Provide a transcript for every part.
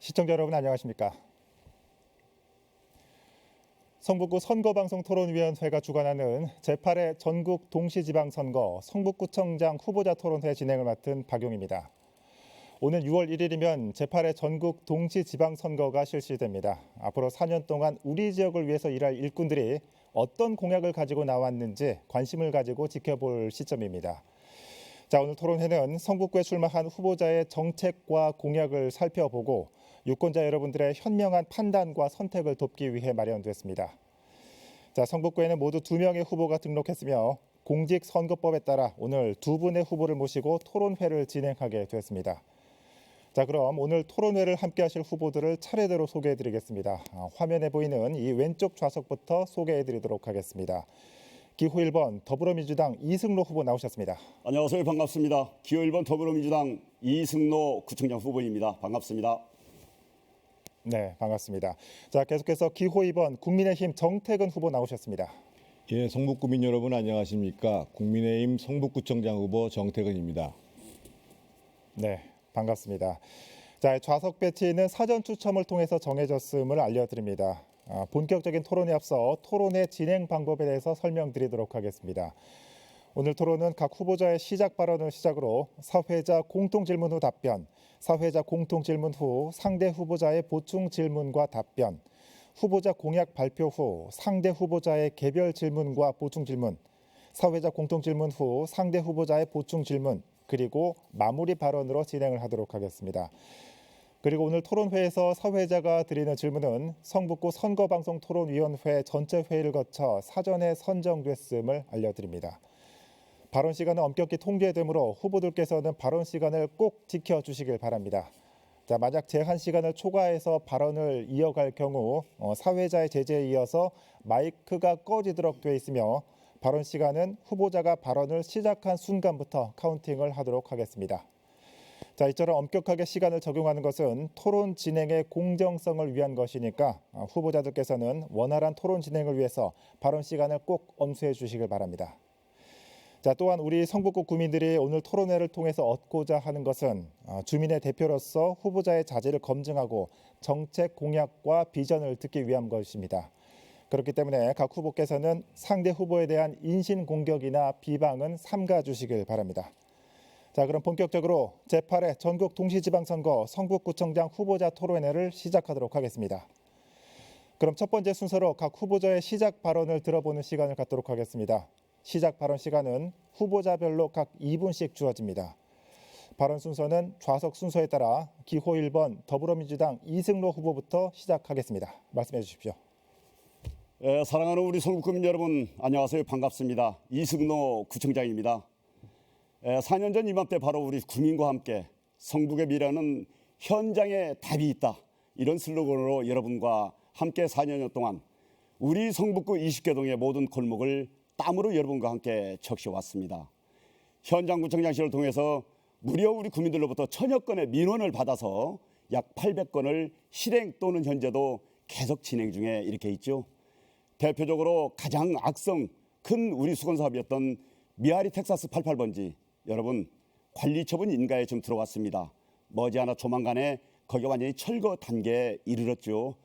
시청자 여러분 안녕하십니까? 성북구 선거방송토론위원회가 주관하는 제8회 전국 동시지방선거 성북구청장 후보자 토론회 진행을 맡은 박용입니다. 오늘 6월 1일이면 제8회 전국 동시지방선거가 실시됩니다. 앞으로 4년 동안 우리 지역을 위해서 일할 일꾼들이 어떤 공약을 가지고 나왔는지 관심을 가지고 지켜볼 시점입니다. 자, 오늘 토론회는 성북구에 출마한 후보자의 정책과 공약을 살펴보고 유권자 여러분들의 현명한 판단과 선택을 돕기 위해 마련됐습니다. 자, 성북구에는 모두 2명의 후보가 등록했으며 공직선거법에 따라 오늘 2분의 후보를 모시고 토론회를 진행하게 됐습니다. 자, 그럼 오늘 토론회를 함께하실 후보들을 차례대로 소개해드리겠습니다. 화면에 보이는 이 왼쪽 좌석부터 소개해드리도록 하겠습니다. 기호 1번 더불어민주당 이승로 후보 나오셨습니다. 안녕하세요. 반갑습니다. 기호 1번 더불어민주당 이승로 구청장 후보입니다. 반갑습니다. 네, 반갑습니다. 자, 계속해서 기호 2번 국민의힘 정태근 후보 나오셨습니다. 예, 성북구민 여러분 안녕하십니까? 국민의힘 성북구청장 후보 정태근입니다. 네, 반갑습니다. 자, 좌석 배치는 사전 추첨을 통해서 정해졌음을 알려드립니다. 본격적인 토론에 앞서 토론회 진행 방법에 대해서 설명드리도록 하겠습니다. 오늘 토론은 각 후보자의 시작 발언을 시작으로 사회자 공통질문 후 답변, 사회자 공통질문 후 상대 후보자의 보충 질문과 답변, 후보자 공약 발표 후 상대 후보자의 개별 질문과 보충 질문, 사회자 공통질문 후 상대 후보자의 보충 질문, 그리고 마무리 발언으로 진행을 하도록 하겠습니다. 그리고 오늘 토론회에서 사회자가 드리는 질문은 성북구 선거방송토론위원회 전체 회의를 거쳐 사전에 선정됐음을 알려드립니다. 발언 시간은 엄격히 통제되므로 후보들께서는 발언 시간을 꼭 지켜주시길 바랍니다. 자, 만약 제한 시간을 초과해서 발언을 이어갈 경우 사회자의 제재에 이어서 마이크가 꺼지도록 되어 있으며 발언 시간은 후보자가 발언을 시작한 순간부터 카운팅을 하도록 하겠습니다. 자, 이처럼 엄격하게 시간을 적용하는 것은 토론 진행의 공정성을 위한 것이니까 후보자들께서는 원활한 토론 진행을 위해서 발언 시간을 꼭 엄수해 주시길 바랍니다. 자, 또한 우리 성북구 구민들이 오늘 토론회를 통해서 얻고자 하는 것은 주민의 대표로서 후보자의 자질을 검증하고 정책 공약과 비전을 듣기 위한 것입니다. 그렇기 때문에 각 후보께서는 상대 후보에 대한 인신공격이나 비방은 삼가 주시길 바랍니다. 자, 그럼 본격적으로 제8회 전국 동시지방선거 성북구청장 후보자 토론회를 시작하도록 하겠습니다. 그럼 첫 번째 순서로 각 후보자의 시작 발언을 들어보는 시간을 갖도록 하겠습니다. 시작 발언 시간은 후보자별로 각 2분씩 주어집니다. 발언 순서는 좌석 순서에 따라 기호 1번 더불어민주당 이승로 후보부터 시작하겠습니다. 말씀해 주십시오. 사랑하는 우리 성북구민 여러분 안녕하세요. 반갑습니다. 이승로 구청장입니다. 4년 전 이맘때 바로 우리 구민과 함께 성북의 미래는 현장에 답이 있다. 이런 슬로건으로 여러분과 함께 4년 동안 우리 성북구 20개 동의 모든 골목을 땀으로 여러분과 함께 적셔왔습니다. 현장 구청장실을 통해서 무려 우리 구민들로부터 1000여 건의 민원을 받아서 약 800건을 실행 또는 현재도 계속 진행 중에 이렇게 있죠. 대표적으로 가장 악성 큰 우리 수건사업이었던 미아리 텍사스 88번지 여러분 관리처분 인가에 좀 들어왔습니다. 머지않아 조만간에 거기가 완전히 철거 단계에 이르렀죠.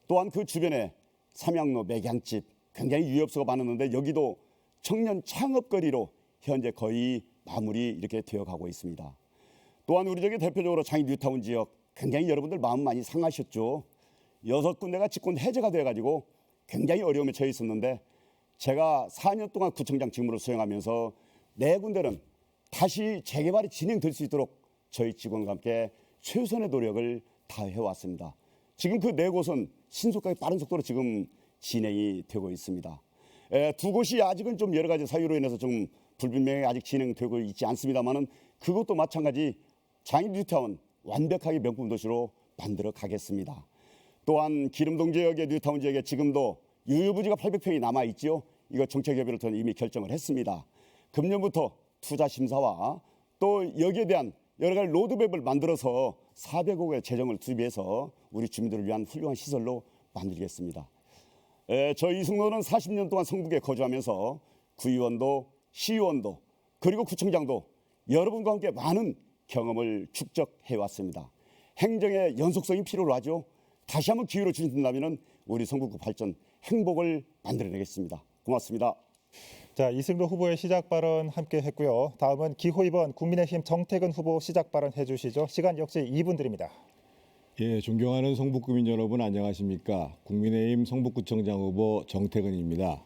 또한 그 주변에 삼양로 매장집 굉장히 유협수가 많았는데 여기도 청년 창업거리로 현재 거의 마무리 이렇게 되어가고 있습니다. 또한 우리 저기 대표적으로 장인 뉴타운 지역 굉장히 여러분들 마음 많이 상하셨죠. 6군데가 직권 해제가 돼가지고 굉장히 어려움에 처해 있었는데 제가 4년 동안 구청장 직무를 수행하면서 4군데는 다시 재개발이 진행될 수 있도록 저희 직원과 함께 최선의 노력을 다해왔습니다. 지금 그 4곳은 신속하게 빠른 속도로 지금 진행이 되고 있습니다. 2곳이 아직은 좀 여러 가지 사유로 인해서 좀 불분명히 아직 진행되고 있지 않습니다만은 그것도 마찬가지 장인 뉴타운 완벽하게 명품 도시로 만들어 가겠습니다. 또한 기름동 지역의 뉴타운 지역에 지금도 유휴부지가 800평이 남아 있죠. 이거 정책협의를 통해 이미 결정을 했습니다. 금년부터 투자 심사와 또 여기에 대한 여러 가지 로드맵을 만들어서 400억의 재정을 투입해서 우리 주민들을 위한 훌륭한 시설로 만들겠습니다. 저 이승로는 40년 동안 성북에 거주하면서 구의원도 시의원도 그리고 구청장도 여러분과 함께 많은 경험을 축적해 왔습니다. 행정의 연속성이 필요로 하죠. 다시 한번 기회를 주신다면 우리 성북구 발전 행복을 만들어내겠습니다. 고맙습니다. 자, 이승로 후보의 시작 발언 함께 했고요. 다음은 기호 2번 국민의힘 정태근 후보 시작 발언 해주시죠. 시간 역시 2분 드립니다. 예, 존경하는 성북구민 여러분 안녕하십니까? 국민의힘 성북구청장 후보 정태근입니다.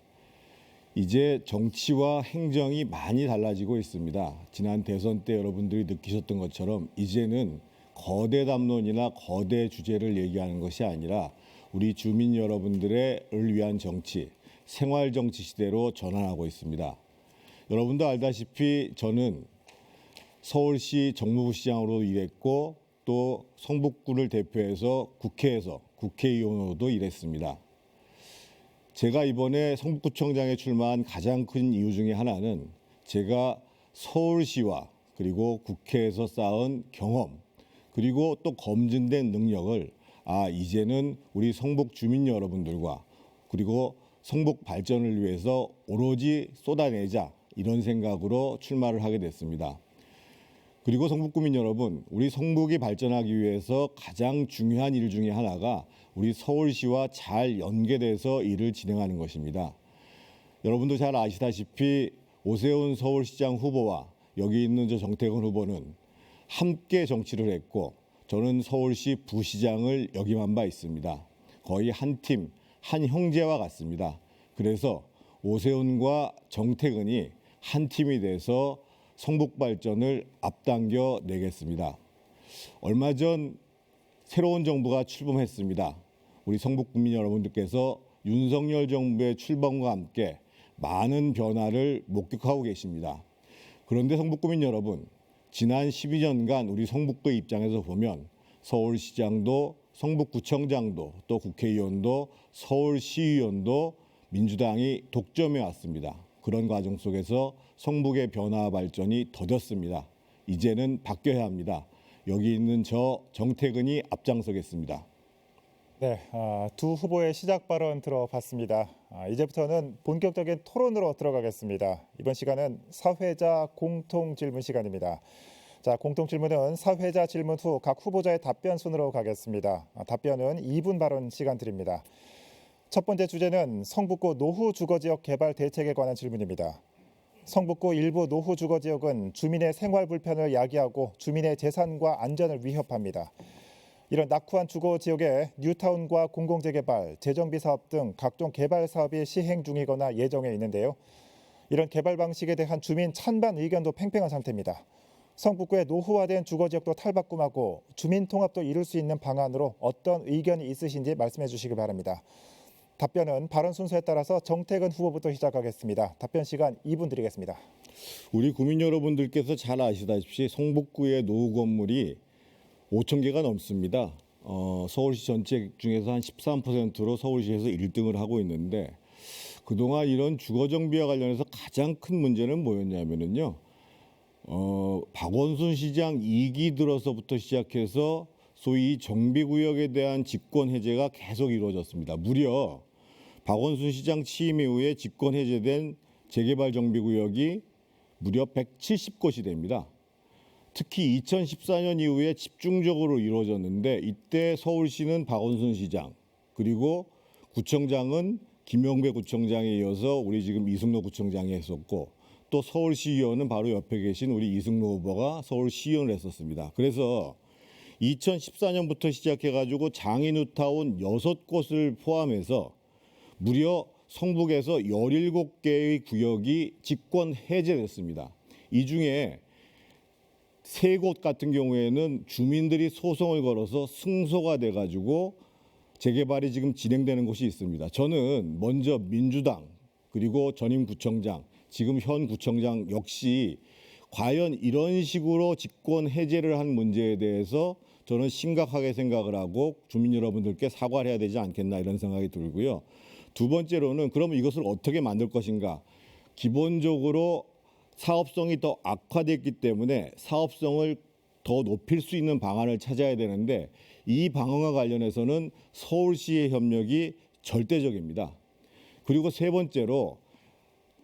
이제 정치와 행정이 많이 달라지고 있습니다. 지난 대선 때 여러분들이 느끼셨던 것처럼 이제는 거대 담론이나 거대 주제를 얘기하는 것이 아니라 우리 주민 여러분들을 위한 정치, 생활 정치 시대로 전환하고 있습니다. 여러분도 알다시피 저는 서울시 정무부시장으로 일했고 또 성북구를 대표해서 국회에서 국회의원으로도 일했습니다. 제가 이번에 성북구청장에 출마한 가장 큰 이유 중에 하나는 제가 서울시와 그리고 국회에서 쌓은 경험 그리고 또 검증된 능력을 이제는 우리 성북 주민 여러분들과 그리고 성북 발전을 위해서 오로지 쏟아내자 이런 생각으로 출마를 하게 됐습니다. 그리고 성북구민 여러분, 우리 성북이 발전하기 위해서 가장 중요한 일 중에 하나가 우리 서울시와 잘 연계돼서 일을 진행하는 것입니다. 여러분도 잘 아시다시피 오세훈 서울시장 후보와 여기 있는 저 정태근 후보는 함께 정치를 했고 저는 서울시 부시장을 역임한 바 있습니다. 거의 한 팀, 한 형제와 같습니다. 그래서 오세훈과 정태근이 한 팀이 돼서 성북 발전을 앞당겨 내겠습니다. 얼마 전 새로운 정부가 출범했습니다. 우리 성북 국민 여러분들께서 윤석열 정부의 출범과 함께 많은 변화를 목격하고 계십니다. 그런데 성북 국민 여러분, 지난 12년간 우리 성북구의 입장에서 보면 서울시장도 성북구청장도 또 국회의원도 서울시의원도 민주당이 독점해 왔습니다. 그런 과정 속에서 성북의 변화 발전이 더뎠습니다. 이제는 바뀌어야 합니다. 여기 있는 저 정태근이 앞장서겠습니다. 네, 두 후보의 시작 발언 들어봤습니다. 이제부터는 본격적인 토론으로 들어가겠습니다. 이번 시간은 사회자 공통 질문 시간입니다. 자, 공통 질문은 사회자 질문 후 각 후보자의 답변 순으로 가겠습니다. 답변은 2분 발언 시간 드립니다. 첫 번째 주제는 성북구 노후 주거지역 개발 대책에 관한 질문입니다. 성북구 일부 노후 주거지역은 주민의 생활 불편을 야기하고 주민의 재산과 안전을 위협합니다. 이런 낙후한 주거지역에 뉴타운과 공공재개발, 재정비 사업 등 각종 개발 사업이 시행 중이거나 예정에 있는데요. 이런 개발 방식에 대한 주민 찬반 의견도 팽팽한 상태입니다. 성북구의 노후화된 주거지역도 탈바꿈하고 주민 통합도 이룰 수 있는 방안으로 어떤 의견이 있으신지 말씀해 주시기 바랍니다. 답변은 발언 순서에 따라서 정태근 후보부터 시작하겠습니다. 답변 시간 2분 드리겠습니다. 우리 구민 여러분들께서 잘 아시다시피 성북구의 노후 건물이 5천 개가 넘습니다. 서울시 전체 중에서 한 13%로 서울시에서 1등을 하고 있는데 그동안 이런 주거 정비와 관련해서 가장 큰 문제는 뭐였냐면요. 박원순 시장 2기 들어서부터 시작해서 소위 정비구역에 대한 직권 해제가 계속 이루어졌습니다. 무려 박원순 시장 취임 이후에 직권 해제된 재개발 정비구역이 무려 170곳이 됩니다. 특히 2014년 이후에 집중적으로 이루어졌는데 이때 서울시는 박원순 시장 그리고 구청장은 김영배 구청장에 이어서 우리 지금 이승로 구청장이 했었고 또 서울시의원은 바로 옆에 계신 우리 이승로 후보가 서울시의원을 했었습니다. 그래서 2014년부터 시작해가지고 장인우타운 6곳을 포함해서 무려 성북에서 17개의 구역이 직권 해제됐습니다. 이 중에 3곳 같은 경우에는 주민들이 소송을 걸어서 승소가 돼가지고 재개발이 지금 진행되는 곳이 있습니다. 저는 먼저 민주당 그리고 전임 구청장, 지금 현 구청장 역시 과연 이런 식으로 직권 해제를 한 문제에 대해서 저는 심각하게 생각을 하고 주민 여러분들께 사과를 해야 되지 않겠나 이런 생각이 들고요. 두 번째로는 그러면 이것을 어떻게 만들 것인가. 기본적으로 사업성이 더 악화됐기 때문에 사업성을 더 높일 수 있는 방안을 찾아야 되는데 이 방안과 관련해서는 서울시의 협력이 절대적입니다. 그리고 세 번째로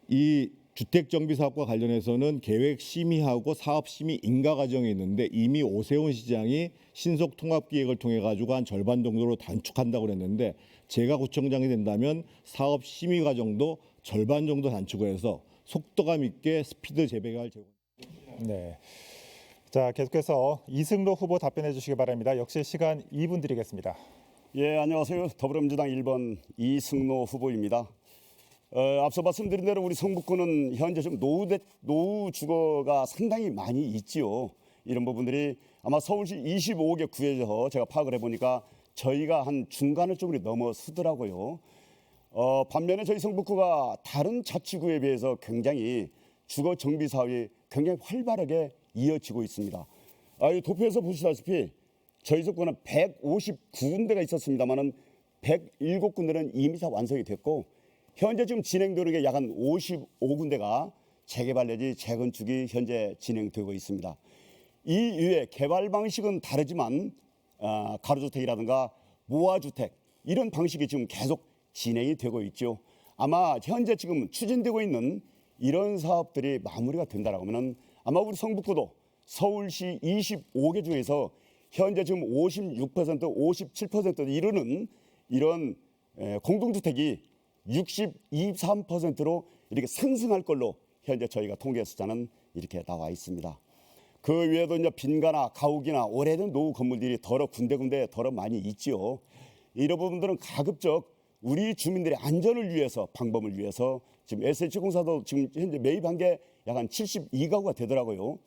이 주택정비사업과 관련해서는 계획 심의하고 사업 심의 인가 과정이 있는데 이미 오세훈 시장이 신속 통합기획을 통해 가지고 한 절반 정도로 단축한다고 그랬는데 제가 구청장이 된다면 사업 심의 과정도 절반 정도 단축을 해서 속도감 있게 스피드 재개발 제공. 네. 자, 계속해서 이승로 후보 답변해 주시기 바랍니다. 역시 시간 2분 드리겠습니다. 예, 안녕하세요. 더불어민주당 1번 이승로 후보입니다. 앞서 말씀드린 대로 우리 성북구는 현재 좀 노후 주거가 상당히 많이 있지요. 이런 부분들이 아마 서울시 25개 구에서 제가 파악을 해보니까 저희가 한 중간을 좀 넘어서더라고요. 반면에 저희 성북구가 다른 자치구에 비해서 굉장히 주거 정비 사업이 굉장히 활발하게 이어지고 있습니다. 이 도표에서 보시다시피 저희 성구는 159군데가 있었습니다만은 107군데는 이미 다 완성이 됐고 현재 지금 진행되는 게 약 한 55군데가 재개발 내지 재건축이 현재 진행되고 있습니다. 이 이외에 개발 방식은 다르지만 가로주택이라든가 모아주택 이런 방식이 지금 계속 진행이 되고 있죠. 아마 현재 지금 추진되고 있는 이런 사업들이 마무리가 된다라고 하면은 아마 우리 성북구도 서울시 25개 중에서 현재 지금 56%, 57% 이르는 이런 공동주택이 23%로 이렇게 상승할 걸로 현재 저희가 통계 숫자는 이렇게 나와 있습니다. 그 외에도 이제 빈가나 가옥이나 오래된 노후 건물들이 군데군데 많이 있지요. 이런 부분들은 가급적 우리 주민들의 안전을 위해서 방법을 위해서 지금 SH공사도 지금 현재 매입한 게 약 한 72가구가 되더라고요.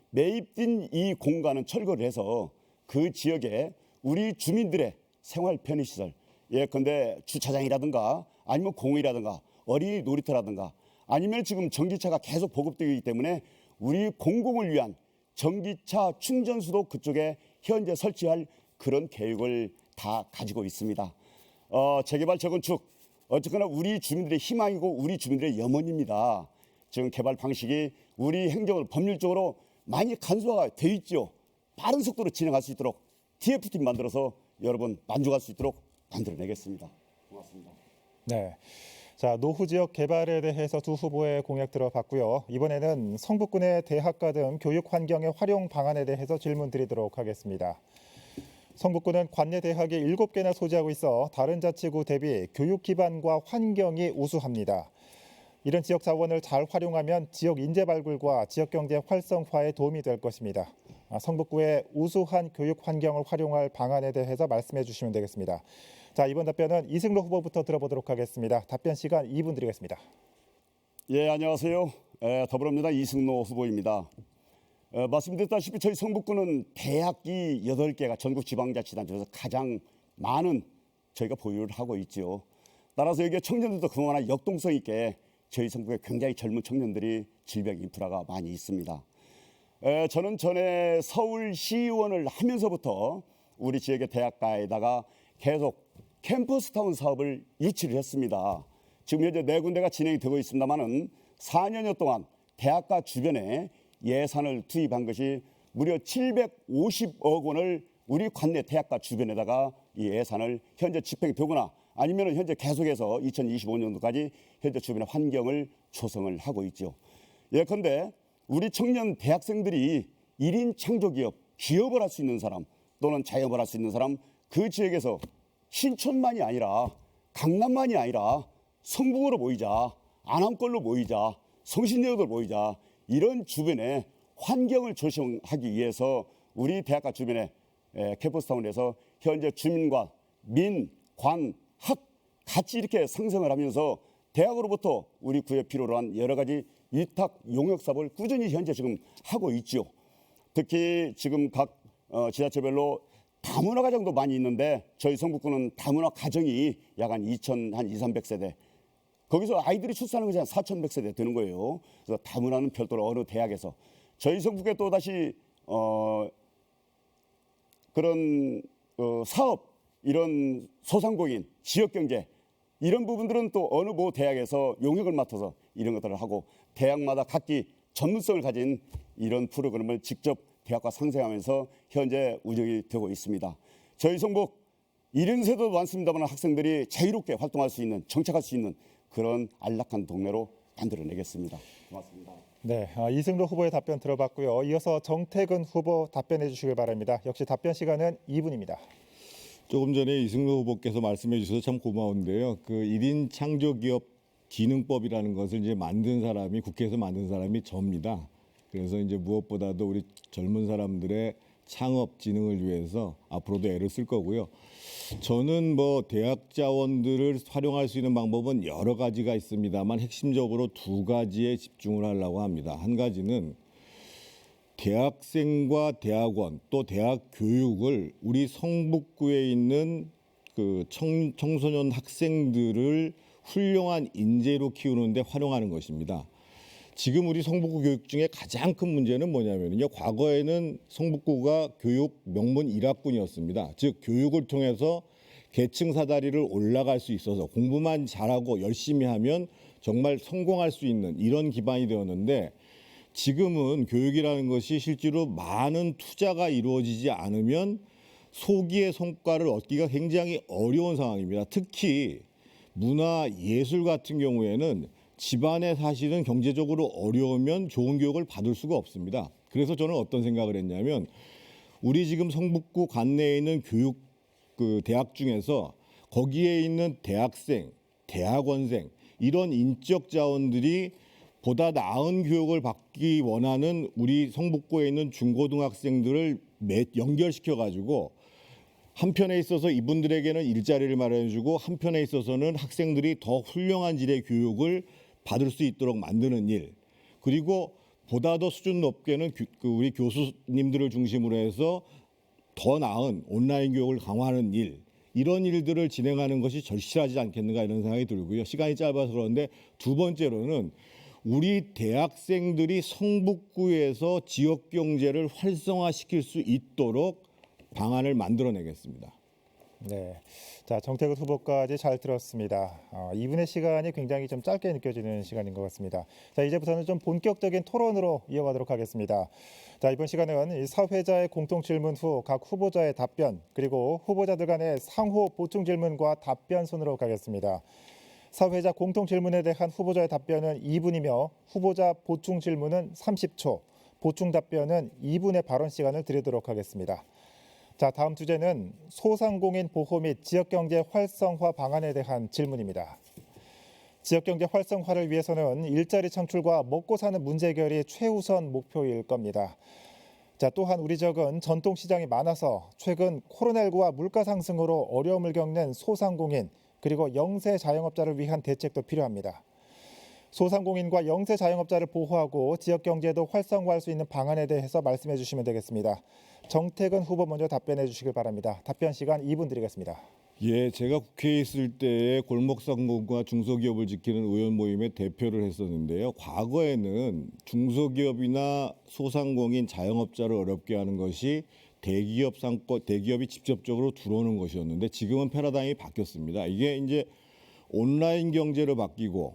매입된 이 공간은 철거를 해서 그 지역에 우리 주민들의 생활 편의시설 예컨대 주차장이라든가 아니면 공원이라든가 어린이 놀이터라든가 아니면 지금 전기차가 계속 보급되기 때문에 우리 공공을 위한 전기차 충전소도 그쪽에 현재 설치할 그런 계획을 다 가지고 있습니다. 재개발 재건축 어쨌거나 우리 주민들의 희망이고 우리 주민들의 염원입니다. 지금 개발 방식이 우리 행정을 법률적으로 많이 간소화가 되어 있죠. 빠른 속도로 진행할 수 있도록 TF팀 만들어서 여러분 만족할 수 있도록 만들어내겠습니다. 고맙습니다. 네. 자, 노후 지역 개발에 대해서 두 후보의 공약 들어봤고요. 이번에는 성북구 내 대학가 등 교육 환경의 활용 방안에 대해서 질문 드리도록 하겠습니다. 성북구는 관내 대학이 7개나 소지하고 있어 다른 자치구 대비 교육 기반과 환경이 우수합니다. 이런 지역 자원을 잘 활용하면 지역 인재 발굴과 지역 경제 활성화에 도움이 될 것입니다. 성북구의 우수한 교육 환경을 활용할 방안에 대해서 말씀해 주시면 되겠습니다. 자, 이번 답변은 이승로 후보부터 들어보도록 하겠습니다. 답변 시간 2분 드리겠습니다. 예, 안녕하세요. 더불어민주당 이승로 후보입니다. 말씀드렸다시피 저희 성북구는 대학이 8개가 전국 지방자치단 중에서 가장 많은 저희가 보유를 하고 있죠. 따라서 여기에 청년들도 그만한 역동성 있게 저희 성북에 굉장히 젊은 청년들이 질병 인프라가 많이 있습니다. 저는 전에 서울시의원을 하면서부터 우리 지역의 대학가에다가 계속 캠퍼스타운 사업을 유치를 했습니다. 지금 현재 4군데가 진행이 되고 있습니다만은 4년여 동안 대학가 주변에 예산을 투입한 것이 무려 750억 원을 우리 관내 대학가 주변에다가 이 예산을 현재 집행되거나 아니면 현재 계속해서 2025년도까지 현재 주변의 환경을 조성을 하고 있죠. 예컨대 우리 청년 대학생들이 1인 창조기업, 기업을 할 수 있는 사람 또는 자영업을 할 수 있는 사람 그 지역에서 신촌만이 아니라 강남만이 아니라 성북으로 모이자, 안암골로 모이자, 성신여고로 모이자 이런 주변에 환경을 조성하기 위해서 우리 대학가 주변에 캠퍼스타운에서 현재 주민과 민, 관, 학 같이 이렇게 상생을 하면서 대학으로부터 우리 구에 필요로 한 여러 가지 위탁 용역 사업을 꾸준히 현재 지금 하고 있죠. 특히 지금 각 지자체별로 다문화 가정도 많이 있는데 저희 성북구는 다문화 가정이 약 한 2,300세대 거기서 아이들이 출산하는 것이 한 4,100세대 되는 거예요. 그래서 다문화는 별도로 어느 대학에서 저희 성북에 또 다시 그런 사업 이런 소상공인 지역경제 이런 부분들은 또 어느 모 대학에서 용역을 맡아서 이런 것들을 하고 대학마다 각기 전문성을 가진 이런 프로그램을 직접 대학과 상생하면서 현재 운영이 되고 있습니다. 저희 성북 이른 세도 많습니다만 학생들이 자유롭게 활동할 수 있는 정착할 수 있는 그런 안락한 동네로 만들어내겠습니다. 고맙습니다. 네, 이승로 후보의 답변 들어봤고요. 이어서 정태근 후보 답변해 주시길 바랍니다. 역시 답변 시간은 2분입니다. 조금 전에 이승로 후보께서 말씀해 주셔서 참 고마운데요. 그 1인 창조기업 기능법이라는 것을 이제 만든 사람이 국회에서 만든 사람이 저입니다. 그래서 이제 무엇보다도 우리 젊은 사람들의 창업 진흥을 위해서 앞으로도 애를 쓸 거고요. 저는 뭐 대학 자원들을 활용할 수 있는 방법은 여러 가지가 있습니다만 핵심적으로 두 가지에 집중을 하려고 합니다. 한 가지는 대학생과 대학원 또 대학 교육을 우리 성북구에 있는 그 청소년 학생들을 훌륭한 인재로 키우는데 활용하는 것입니다. 지금 우리 성북구 교육 중에 가장 큰 문제는 뭐냐면요. 과거에는 성북구가 교육 명문 1학군이었습니다. 즉 교육을 통해서 계층 사다리를 올라갈 수 있어서 공부만 잘하고 열심히 하면 정말 성공할 수 있는 이런 기반이 되었는데 지금은 교육이라는 것이 실제로 많은 투자가 이루어지지 않으면 소기의 성과를 얻기가 굉장히 어려운 상황입니다. 특히 문화 예술 같은 경우에는 집안에 사실은 경제적으로 어려우면 좋은 교육을 받을 수가 없습니다. 그래서 저는 어떤 생각을 했냐면 우리 지금 성북구 관내에 있는 교육 그 대학 중에서 거기에 있는 대학생, 대학원생 이런 인적 자원들이 보다 나은 교육을 받기 원하는 우리 성북구에 있는 중고등학생들을 연결시켜 가지고 한편에 있어서 이분들에게는 일자리를 마련해주고 한편에 있어서는 학생들이 더 훌륭한 질의 교육을 받을 수 있도록 만드는 일, 그리고 보다 더 수준 높게는 우리 교수님들을 중심으로 해서 더 나은 온라인 교육을 강화하는 일, 이런 일들을 진행하는 것이 절실하지 않겠는가 이런 생각이 들고요. 시간이 짧아서 그런데 두 번째로는 우리 대학생들이 성북구에서 지역 경제를 활성화시킬 수 있도록 방안을 만들어내겠습니다. 네, 자 정태근 후보까지 잘 들었습니다. 2분의 시간이 굉장히 좀 짧게 느껴지는 시간인 것 같습니다. 자 이제부터는 좀 본격적인 토론으로 이어가도록 하겠습니다. 자 이번 시간은 사회자의 공통 질문 후 각 후보자의 답변 그리고 후보자들 간의 상호 보충 질문과 답변 순으로 가겠습니다. 사회자 공통 질문에 대한 후보자의 답변은 2분이며 후보자 보충 질문은 30초, 보충 답변은 2분의 발언 시간을 드리도록 하겠습니다. 자, 다음 주제는 소상공인 보호 및 지역경제 활성화 방안에 대한 질문입니다. 지역경제 활성화를 위해서는 일자리 창출과 먹고 사는 문제 해결이 최우선 목표일 겁니다. 자, 또한 우리 지역은 전통시장이 많아서 최근 코로나19와 물가 상승으로 어려움을 겪는 소상공인 그리고 영세 자영업자를 위한 대책도 필요합니다. 소상공인과 영세 자영업자를 보호하고 지역경제도 활성화할 수 있는 방안에 대해서 말씀해 주시면 되겠습니다. 정태근 후보 먼저 답변해 주시길 바랍니다. 답변 시간 2분 드리겠습니다. 예, 제가 국회에 있을 때에 골목상공과 중소기업을 지키는 의원 모임의 대표를 했었는데요. 과거에는 중소기업이나 소상공인 자영업자를 어렵게 하는 것이 대기업이 직접적으로 들어오는 것이었는데 지금은 패러다임이 바뀌었습니다. 이게 이제 온라인 경제로 바뀌고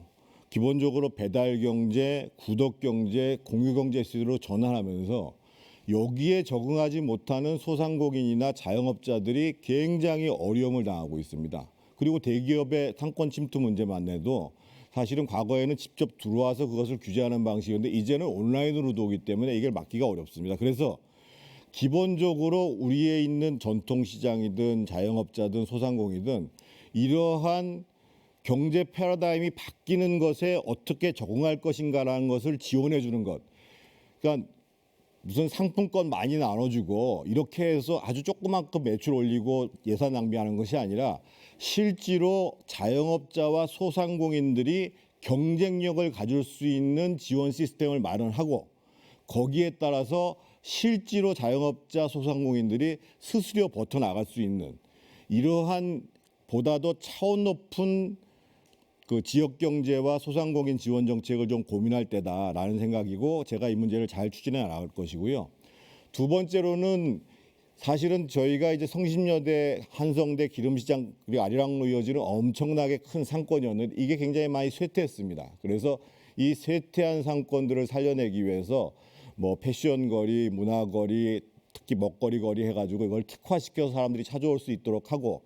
기본적으로 배달 경제, 구독 경제, 공유 경제 시대로 전환하면서 여기에 적응하지 못하는 소상공인이나 자영업자들이 굉장히 어려움을 당하고 있습니다. 그리고 대기업의 상권 침투 문제만 해도 사실은 과거에는 직접 들어와서 그것을 규제하는 방식이었는데 이제는 온라인으로도 오기 때문에 이걸 막기가 어렵습니다. 그래서 기본적으로 우리에 있는 전통시장이든 자영업자든 소상공인이든 이러한 경제 패러다임이 바뀌는 것에 어떻게 적응할 것인가라는 것을 지원해 주는 것. 그러니까 무슨 상품권 많이 나눠주고 이렇게 해서 아주 조그만큼 매출 올리고 예산 낭비하는 것이 아니라 실제로 자영업자와 소상공인들이 경쟁력을 가질 수 있는 지원 시스템을 마련하고 거기에 따라서 실제로 자영업자 소상공인들이 스스로 버텨나갈 수 있는 이러한 보다 더 차원 높은 그 지역 경제와 소상공인 지원 정책을 좀 고민할 때다라는 생각이고 제가 이 문제를 잘 추진해 나갈 것이고요. 두 번째로는 사실은 저희가 이제 성신여대, 한성대, 기름시장 그리고 아리랑로 이어지는 엄청나게 큰 상권이었는데 이게 굉장히 많이 쇠퇴했습니다. 그래서 이 쇠퇴한 상권들을 살려내기 위해서 뭐 패션거리, 문화거리, 특히 먹거리 거리 해가지고 이걸 특화시켜서 사람들이 찾아올 수 있도록 하고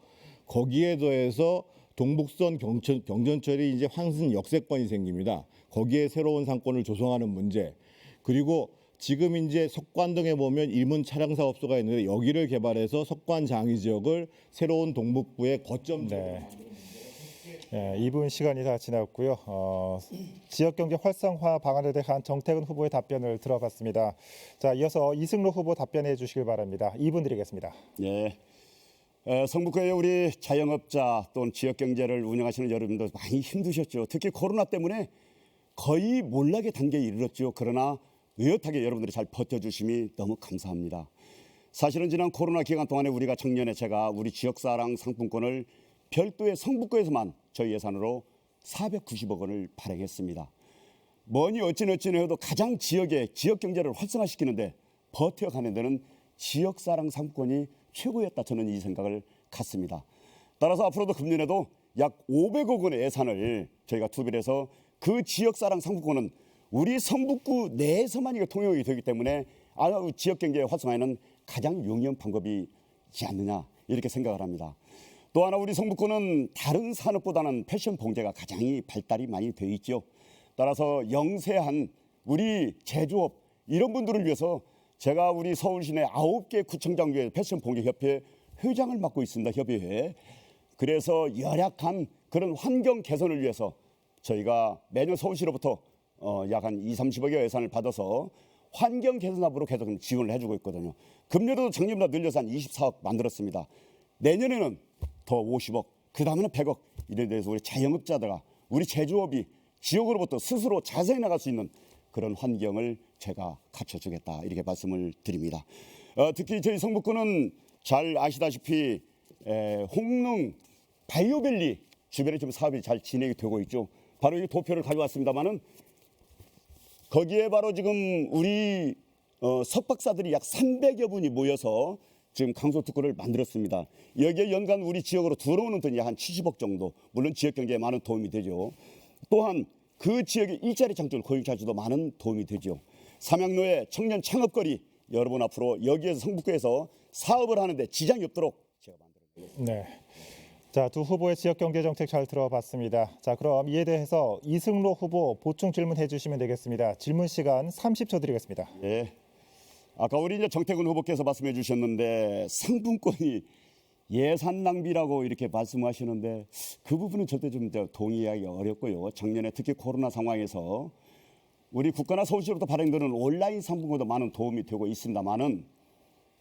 거기에 더해서 동북선 경전철이 이제 환승 역세권이 생깁니다. 거기에 새로운 상권을 조성하는 문제, 그리고 지금 이제 석관동에 보면 일문 차량 사업소가 있는데 여기를 개발해서 석관 장위 지역을 새로운 동북부의 거점 지역으로 만드는 예, 2분 시간이 다 지났고요. 지역경제 활성화 방안에 대한 정태근 후보의 답변을 들어봤습니다. 자, 이어서 이승로 후보 답변해 주시길 바랍니다. 2분 드리겠습니다. 예. 성북구의 우리 자영업자 또는 지역 경제를 운영하시는 여러분들 많이 힘드셨죠. 특히 코로나 때문에 거의 몰락의 단계에 이르렀죠. 그러나 의젓하게 여러분들이 잘 버텨주심이 너무 감사합니다. 사실은 지난 코로나 기간 동안에 우리가 작년에 제가 우리 지역사랑 상품권을 별도의 성북구에서만 저희 예산으로 490억 원을 발행했습니다. 뭐니 어찌는 해도 가장 지역 경제를 활성화시키는데 버텨가는 데는 지역사랑 상품권이 최고였다, 저는 이 생각을 갖습니다. 따라서 앞으로도 금년에도 약 500억 원의 예산을 저희가 투입을 해서 그 지역사랑 상품권은 우리 성북구 내에서만 이게 통용이 되기 때문에 지역 경제 활성화에는 가장 용이한 방법이지 않느냐, 이렇게 생각을 합니다. 또 하나 우리 성북구는 다른 산업보다는 패션 봉제가 가장 발달이 많이 되어 있죠. 따라서 영세한 우리 제조업 이런 분들을 위해서 제가 우리 서울시내 9개 구청장 중에 패션 봉제 협회 회장을 맡고 있습니다. 협의회. 그래서 열악한 그런 환경 개선을 위해서 저희가 매년 서울시로부터 약 한 2~30억의 예산을 받아서 환경 개선 사업으로 계속 지원을 해주고 있거든요. 금년에도 작년보다 늘려서 한 24억 만들었습니다. 내년에는 더 50억, 그 다음에는 100억. 이래 대해서 우리 자영업자들과 우리 제조업이 지역으로부터 스스로 자생해 나갈 수 있는 그런 환경을 제가 갖춰주겠다, 이렇게 말씀을 드립니다. 특히 저희 성북구는 잘 아시다시피 홍릉 바이오밸리 주변에 좀 사업이 잘 진행이 되고 있죠. 바로 이 도표를 가져왔습니다만은 거기에 바로 지금 우리 석박사들이 약 300여 분이 모여서 지금 강소특구를 만들었습니다. 여기에 연간 우리 지역으로 들어오는 돈이 한 70억 정도, 물론 지역 경제에 많은 도움이 되죠. 또한 그 지역의 일자리 창출, 고용 창출도 많은 도움이 되죠. 삼양로의 청년 창업거리, 여러분 앞으로 여기에서 성북구에서 사업을 하는데 지장이 없도록 제가 만들어드리겠습니다. 네. 자, 두 후보의 지역 경제 정책 잘 들어봤습니다. 자, 그럼 이에 대해서 이승로 후보 보충 질문해 주시면 되겠습니다. 질문 시간 30초 드리겠습니다. 예. 아까 우리 이제 정태근 후보께서 말씀해 주셨는데 상품권이 예산 낭비라고 이렇게 말씀하시는데 그 부분은 절대 좀 동의하기 어렵고요. 작년에 특히 코로나 상황에서 우리 국가나 서울시로부터 발행되는 온라인 상품권도 많은 도움이 되고 있습니다만은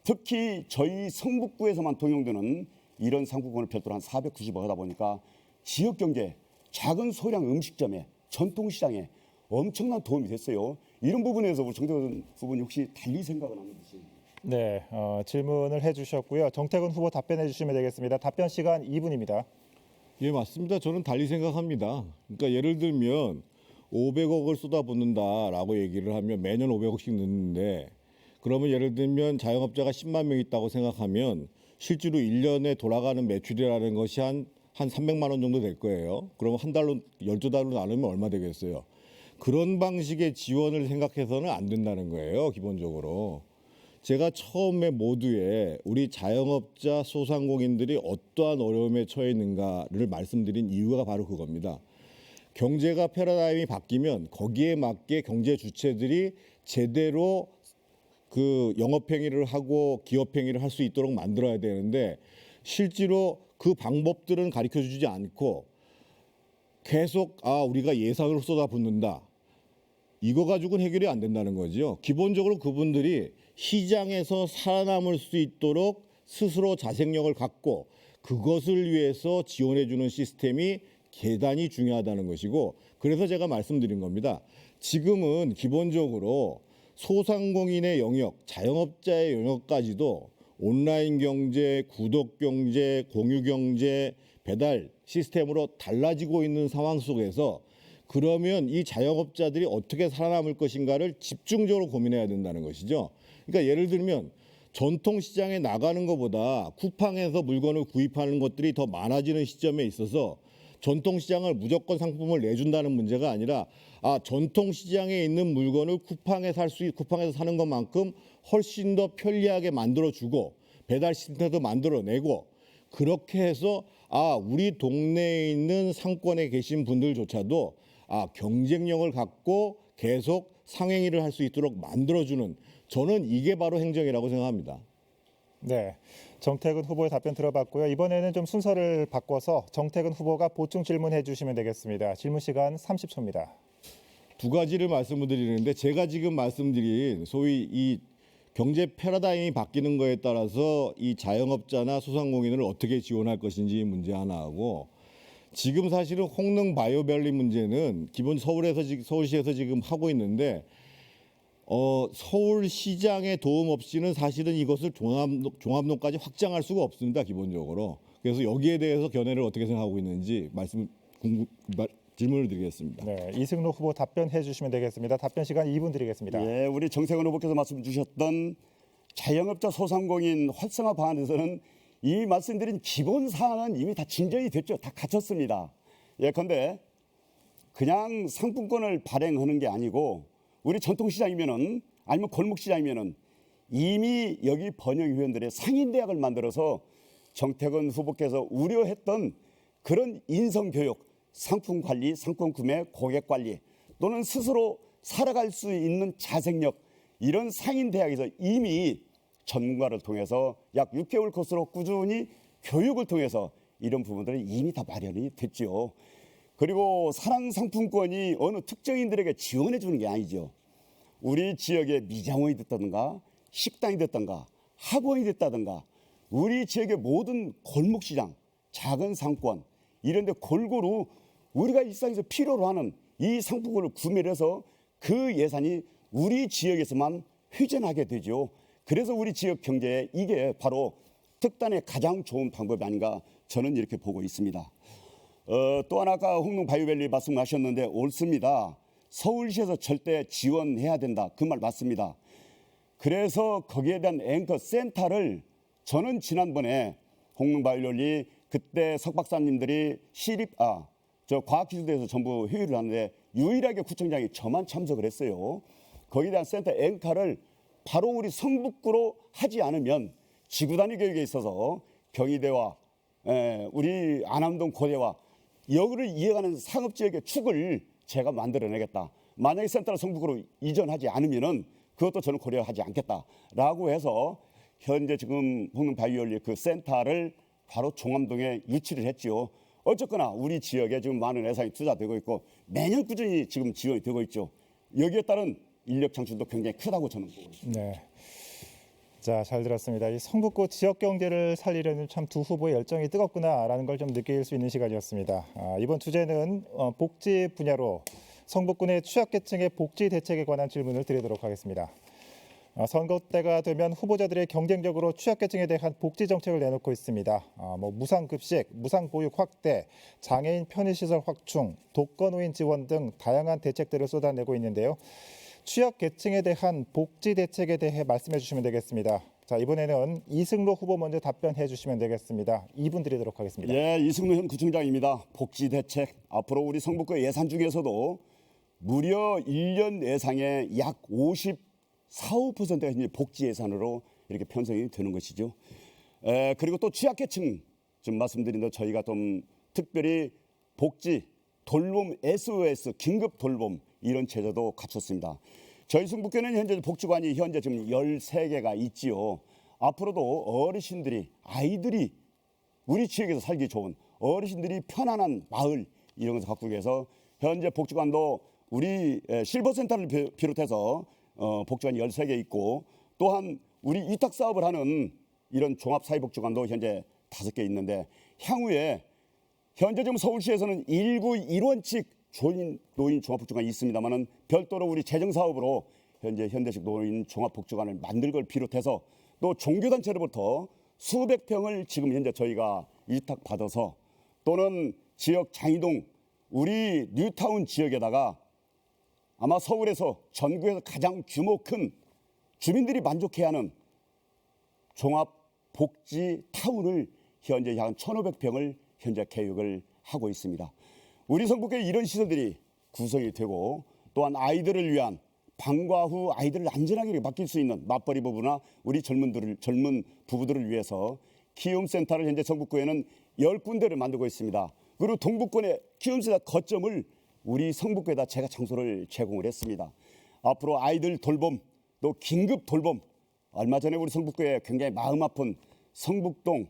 특히 저희 성북구에서만 통용되는 이런 상품권을 별도로 한 490억 하다 보니까 지역 경제, 작은 소량 음식점에, 전통시장에 엄청난 도움이 됐어요. 이런 부분에서 우리 정태근 후보님 혹시 달리 생각은 안 해주시나요? 네, 질문을 해주셨고요. 정태근 후보 답변해 주시면 되겠습니다. 답변 시간 2분입니다. 예, 맞습니다. 저는 달리 생각합니다. 그러니까 예를 들면 500억을 쏟아붓는다라고 얘기를 하면 매년 500억씩 넣는데, 그러면 예를 들면 자영업자가 10만 명 있다고 생각하면 실제로 1년에 돌아가는 매출이라는 것이 한 300만 원 정도 될 거예요. 그러면 한 달로 12달로 나누면 얼마 되겠어요? 그런 방식의 지원을 생각해서는 안 된다는 거예요, 기본적으로. 제가 처음에 모두에 우리 자영업자 소상공인들이 어떠한 어려움에 처해 있는가를 말씀드린 이유가 바로 그겁니다. 경제가 패러다임이 바뀌면 거기에 맞게 경제 주체들이 제대로 그 영업행위를 하고 기업행위를 할 수 있도록 만들어야 되는데 실제로 그 방법들은 가르쳐주지 않고 계속 우리가 예산으로 쏟아붓는다. 이거 가지고는 해결이 안 된다는 거죠. 기본적으로 그분들이 시장에서 살아남을 수 있도록 스스로 자생력을 갖고 그것을 위해서 지원해주는 시스템이 대단히 중요하다는 것이고, 그래서 제가 말씀드린 겁니다. 지금은 기본적으로 소상공인의 영역, 자영업자의 영역까지도 온라인 경제, 구독 경제, 공유 경제, 배달 시스템으로 달라지고 있는 상황 속에서 그러면 이 자영업자들이 어떻게 살아남을 것인가를 집중적으로 고민해야 된다는 것이죠. 그러니까 예를 들면 전통시장에 나가는 것보다 쿠팡에서 물건을 구입하는 것들이 더 많아지는 시점에 있어서 전통시장을 무조건 상품을 내준다는 문제가 아니라 전통시장에 있는 물건을 쿠팡에서 사는 것만큼 훨씬 더 편리하게 만들어주고 배달 시스템도 만들어내고, 그렇게 해서 우리 동네에 있는 상권에 계신 분들조차도 경쟁력을 갖고 계속 상행위를 할 수 있도록 만들어주는, 저는 이게 바로 행정이라고 생각합니다. 네, 정태근 후보의 답변 들어봤고요. 이번에는 좀 순서를 바꿔서 정태근 후보가 보충 질문해 주시면 되겠습니다. 질문 시간 30초입니다. 두 가지를 말씀을 드리는데, 제가 지금 말씀드린 소위 이 경제 패러다임이 바뀌는 거에 따라서 이 자영업자나 소상공인을 어떻게 지원할 것인지 문제 하나하고, 지금 사실은 홍릉 바이오밸리 문제는 기본 서울시에서 지금 하고 있는데, 서울시장의 도움 없이는 사실은 이것을 종합동까지 확장할 수가 없습니다, 기본적으로. 그래서 여기에 대해서 견해를 어떻게 생각하고 있는지 질문을 드리겠습니다. 네, 이승로 후보 답변해 주시면 되겠습니다. 답변 시간 2분 드리겠습니다. 예, 우리 정태근 후보께서 말씀 주셨던 자영업자 소상공인 활성화 방안에서는 이 말씀드린 기본 사항은 이미 다 진전이 됐죠. 다 갖췄습니다. 예컨대 그냥 상품권을 발행하는 게 아니고, 우리 전통시장이면은 아니면 골목시장이면은 이미 여기 번영위원들의 상인대학을 만들어서 정태근 후보께서 우려했던 그런 인성교육, 상품관리, 상품구매, 고객관리 또는 스스로 살아갈 수 있는 자생력, 이런 상인대학에서 이미 전문가를 통해서 약 6개월 코스로 꾸준히 교육을 통해서 이런 부분들이 이미 다 마련이 됐죠. 그리고 사랑상품권이 어느 특정인들에게 지원해 주는 게 아니죠. 우리 지역의 미장원이 됐다든가 식당이 됐다든가 학원이 됐다든가 우리 지역의 모든 골목시장, 작은 상권 이런 데 골고루 우리가 일상에서 필요로 하는 이 상품권을 구매를 해서 그 예산이 우리 지역에서만 회전하게 되죠. 그래서 우리 지역 경제에 이게 바로 특단의 가장 좋은 방법이 아닌가, 저는 이렇게 보고 있습니다. 또 하나 아까 홍릉 바이오밸리 말씀하셨는데 옳습니다. 서울시에서 절대 지원해야 된다. 그 말 맞습니다. 그래서 거기에 대한 앵커 센터를 저는 지난번에 홍릉 바이오밸리 그때 석 박사님들이 과학기술대에서 전부 회의를 하는데 유일하게 구청장이 저만 참석을 했어요. 거기에 대한 센터 앵커를 바로 우리 성북구로 하지 않으면 지구단위 교육에 있어서 경희대와 우리 안암동 고대와 여기를 이어가는 상업지역의 축을 제가 만들어내겠다. 만약에 센터를 성북구로 이전하지 않으면은 그것도 저는 고려하지 않겠다라고 해서 현재 지금 홍릉 바이오밸리 그 센터를 바로 종암동에 유치를 했지요. 어쨌거나 우리 지역에 지금 많은 예산이 투자되고 있고 매년 꾸준히 지금 지원이 되고 있죠. 여기에 따른 인력 창출도 굉장히 크다고 저는 보고 있습니다. 네. 자, 잘 들었습니다. 이 성북구 지역 경제를 살리려는 참 두 후보의 열정이 뜨겁구나라는 걸 좀 느낄 수 있는 시간이었습니다. 이번 주제는 복지 분야로 성북구 내 취약계층의 복지 대책에 관한 질문을 드리도록 하겠습니다. 선거 때가 되면 후보자들의 경쟁적으로 취약계층에 대한 복지 정책을 내놓고 있습니다. 무상급식, 무상보육 확대, 장애인 편의시설 확충, 독거노인 지원 등 다양한 대책들을 쏟아내고 있는데요. 취약계층에 대한 복지 대책에 대해 말씀해 주시면 되겠습니다. 자, 이번에는 이승로 후보 먼저 답변해 주시면 되겠습니다. 2분 드리도록 하겠습니다. 예, 이승로 현 구청장입니다. 복지 대책, 앞으로 우리 성북구 예산 중에서도 무려 1년 예상의 약 54~55%가 이제 복지 예산으로 이렇게 편성이 되는 것이죠. 그리고 또 취약계층 좀 말씀드린다. 저희가 좀 특별히 복지 돌봄 SOS 긴급 돌봄 이런 제도도 갖췄습니다. 저희 성북구는 현재 복지관이 현재 지금 13개가 있지요. 앞으로도 어르신들이, 아이들이 우리 지역에서 살기 좋은 어르신들이 편안한 마을 이런 것을 갖고 계서 현재 복지관도 우리 실버센터를 비롯해서 복지관이 13개 있고, 또한 우리 위탁 사업을 하는 이런 종합사회복지관도 현재 5개 있는데, 향후에 현재 지금 서울시에서는 1구 1원칙 노인 종합복지관이 있습니다만은 별도로 우리 재정사업으로 현재 현대식 노인 종합복지관을 만들 걸 비롯해서 또 종교단체로부터 수백 평을 지금 현재 저희가 위탁받아서, 또는 지역 장이동 우리 뉴타운 지역에다가 아마 서울에서 전국에서 가장 규모 큰 주민들이 만족해야 하는 종합복지타운을 현재 약 1,500평을 현재 계획을 하고 있습니다. 우리 성북구에 이런 시설들이 구성이 되고, 또한 아이들을 위한 방과 후 아이들을 안전하게 맡길 수 있는 맞벌이 부부나 우리 젊은 부부들을 위해서 키움센터를 현재 성북구에는 10군데를 만들고 있습니다. 그리고 동북권의 키움센터 거점을 우리 성북구에다 제가 장소를 제공을 했습니다. 앞으로 아이들 돌봄, 또 긴급 돌봄, 얼마 전에 우리 성북구에 굉장히 마음 아픈 성북동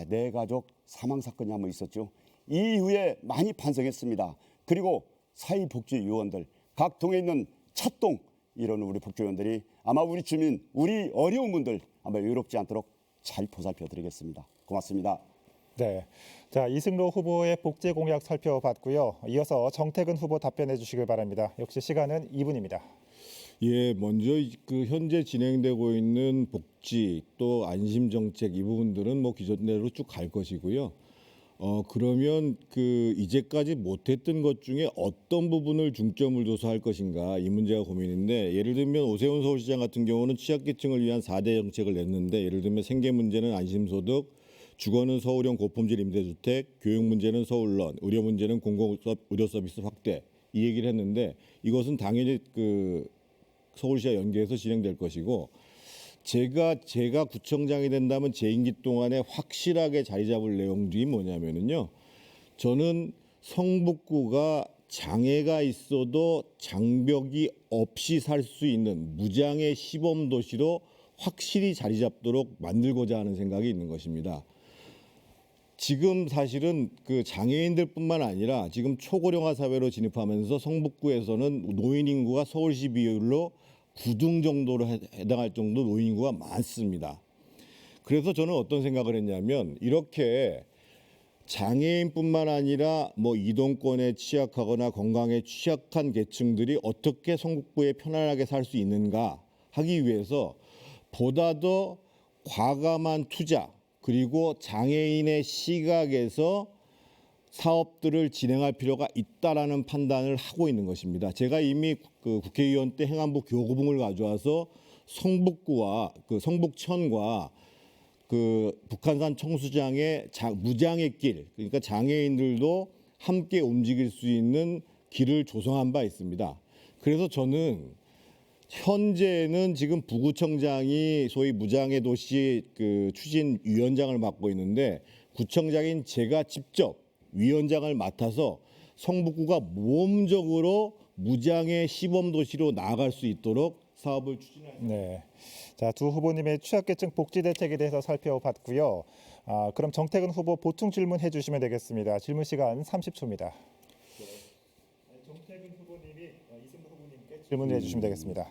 네 가족 사망 사건이 한번 있었죠. 이 이후에 많이 반성했습니다. 그리고 사회복지요원들, 각 동에 있는 찻동 이런 우리 복지요원들이 아마 우리 주민, 우리 어려운 분들 아마 외롭지 않도록 잘 보살펴 드리겠습니다. 고맙습니다. 네. 자, 이승로 후보의 복지 공약 살펴봤고요. 이어서 정태근 후보 답변해 주시길 바랍니다. 역시 시간은 2분입니다. 예, 먼저 그 현재 진행되고 있는 복지 또 안심 정책 이 부분들은 뭐 기존대로 쭉 갈 것이고요. 그러면 그 이제까지 못했던 것 중에 어떤 부분을 중점을 둬서 할 것인가 이 문제가 고민인데, 예를 들면 오세훈 서울시장 같은 경우는 취약계층을 위한 4대 정책을 냈는데, 예를 들면 생계 문제는 안심소득, 주거는 서울형 고품질 임대주택, 교육 문제는 서울런, 의료 문제는 공공의료 서비스 확대 이 얘기를 했는데, 이것은 당연히 그 서울시와 연계해서 진행될 것이고, 제가 구청장이 된다면 제 임기 동안에 확실하게 자리 잡을 내용들이 뭐냐면은요. 저는 성북구가 장애가 있어도 장벽이 없이 살 수 있는 무장애 시범 도시로 확실히 자리 잡도록 만들고자 하는 생각이 있는 것입니다. 지금 사실은 그 장애인들뿐만 아니라 지금 초고령화 사회로 진입하면서 성북구에서는 노인 인구가 서울시 비율로 9등 정도로 해당할 정도 노인 인구가 많습니다. 그래서 저는 어떤 생각을 했냐면, 이렇게 장애인뿐만 아니라 뭐 이동권에 취약하거나 건강에 취약한 계층들이 어떻게 성북구에 편안하게 살 수 있는가 하기 위해서 보다 더 과감한 투자, 그리고 장애인의 시각에서 사업들을 진행할 필요가 있다라는 판단을 하고 있는 것입니다. 제가 이미 그 국회의원 때 행안부 교구봉을 가져와서 성북구와 그 성북천과 그 북한산 청수장의 무장의 길, 그러니까 장애인들도 함께 움직일 수 있는 길을 조성한 바 있습니다. 그래서 저는 현재는 지금 부구청장이 소위 무장애 도시 그 추진 위원장을 맡고 있는데, 구청장인 제가 직접 위원장을 맡아서 성북구가 모험적으로 무장애 시범 도시로 나아갈 수 있도록 사업을 추진합니다. 네. 자, 두 후보님의 취약계층 복지 대책에 대해서 살펴봤고요. 그럼 정태근 후보 보충 질문해 주시면 되겠습니다. 질문 시간 30초입니다. 정태근 후보님이 이승로 후보님께 질문해 주시면 되겠습니다.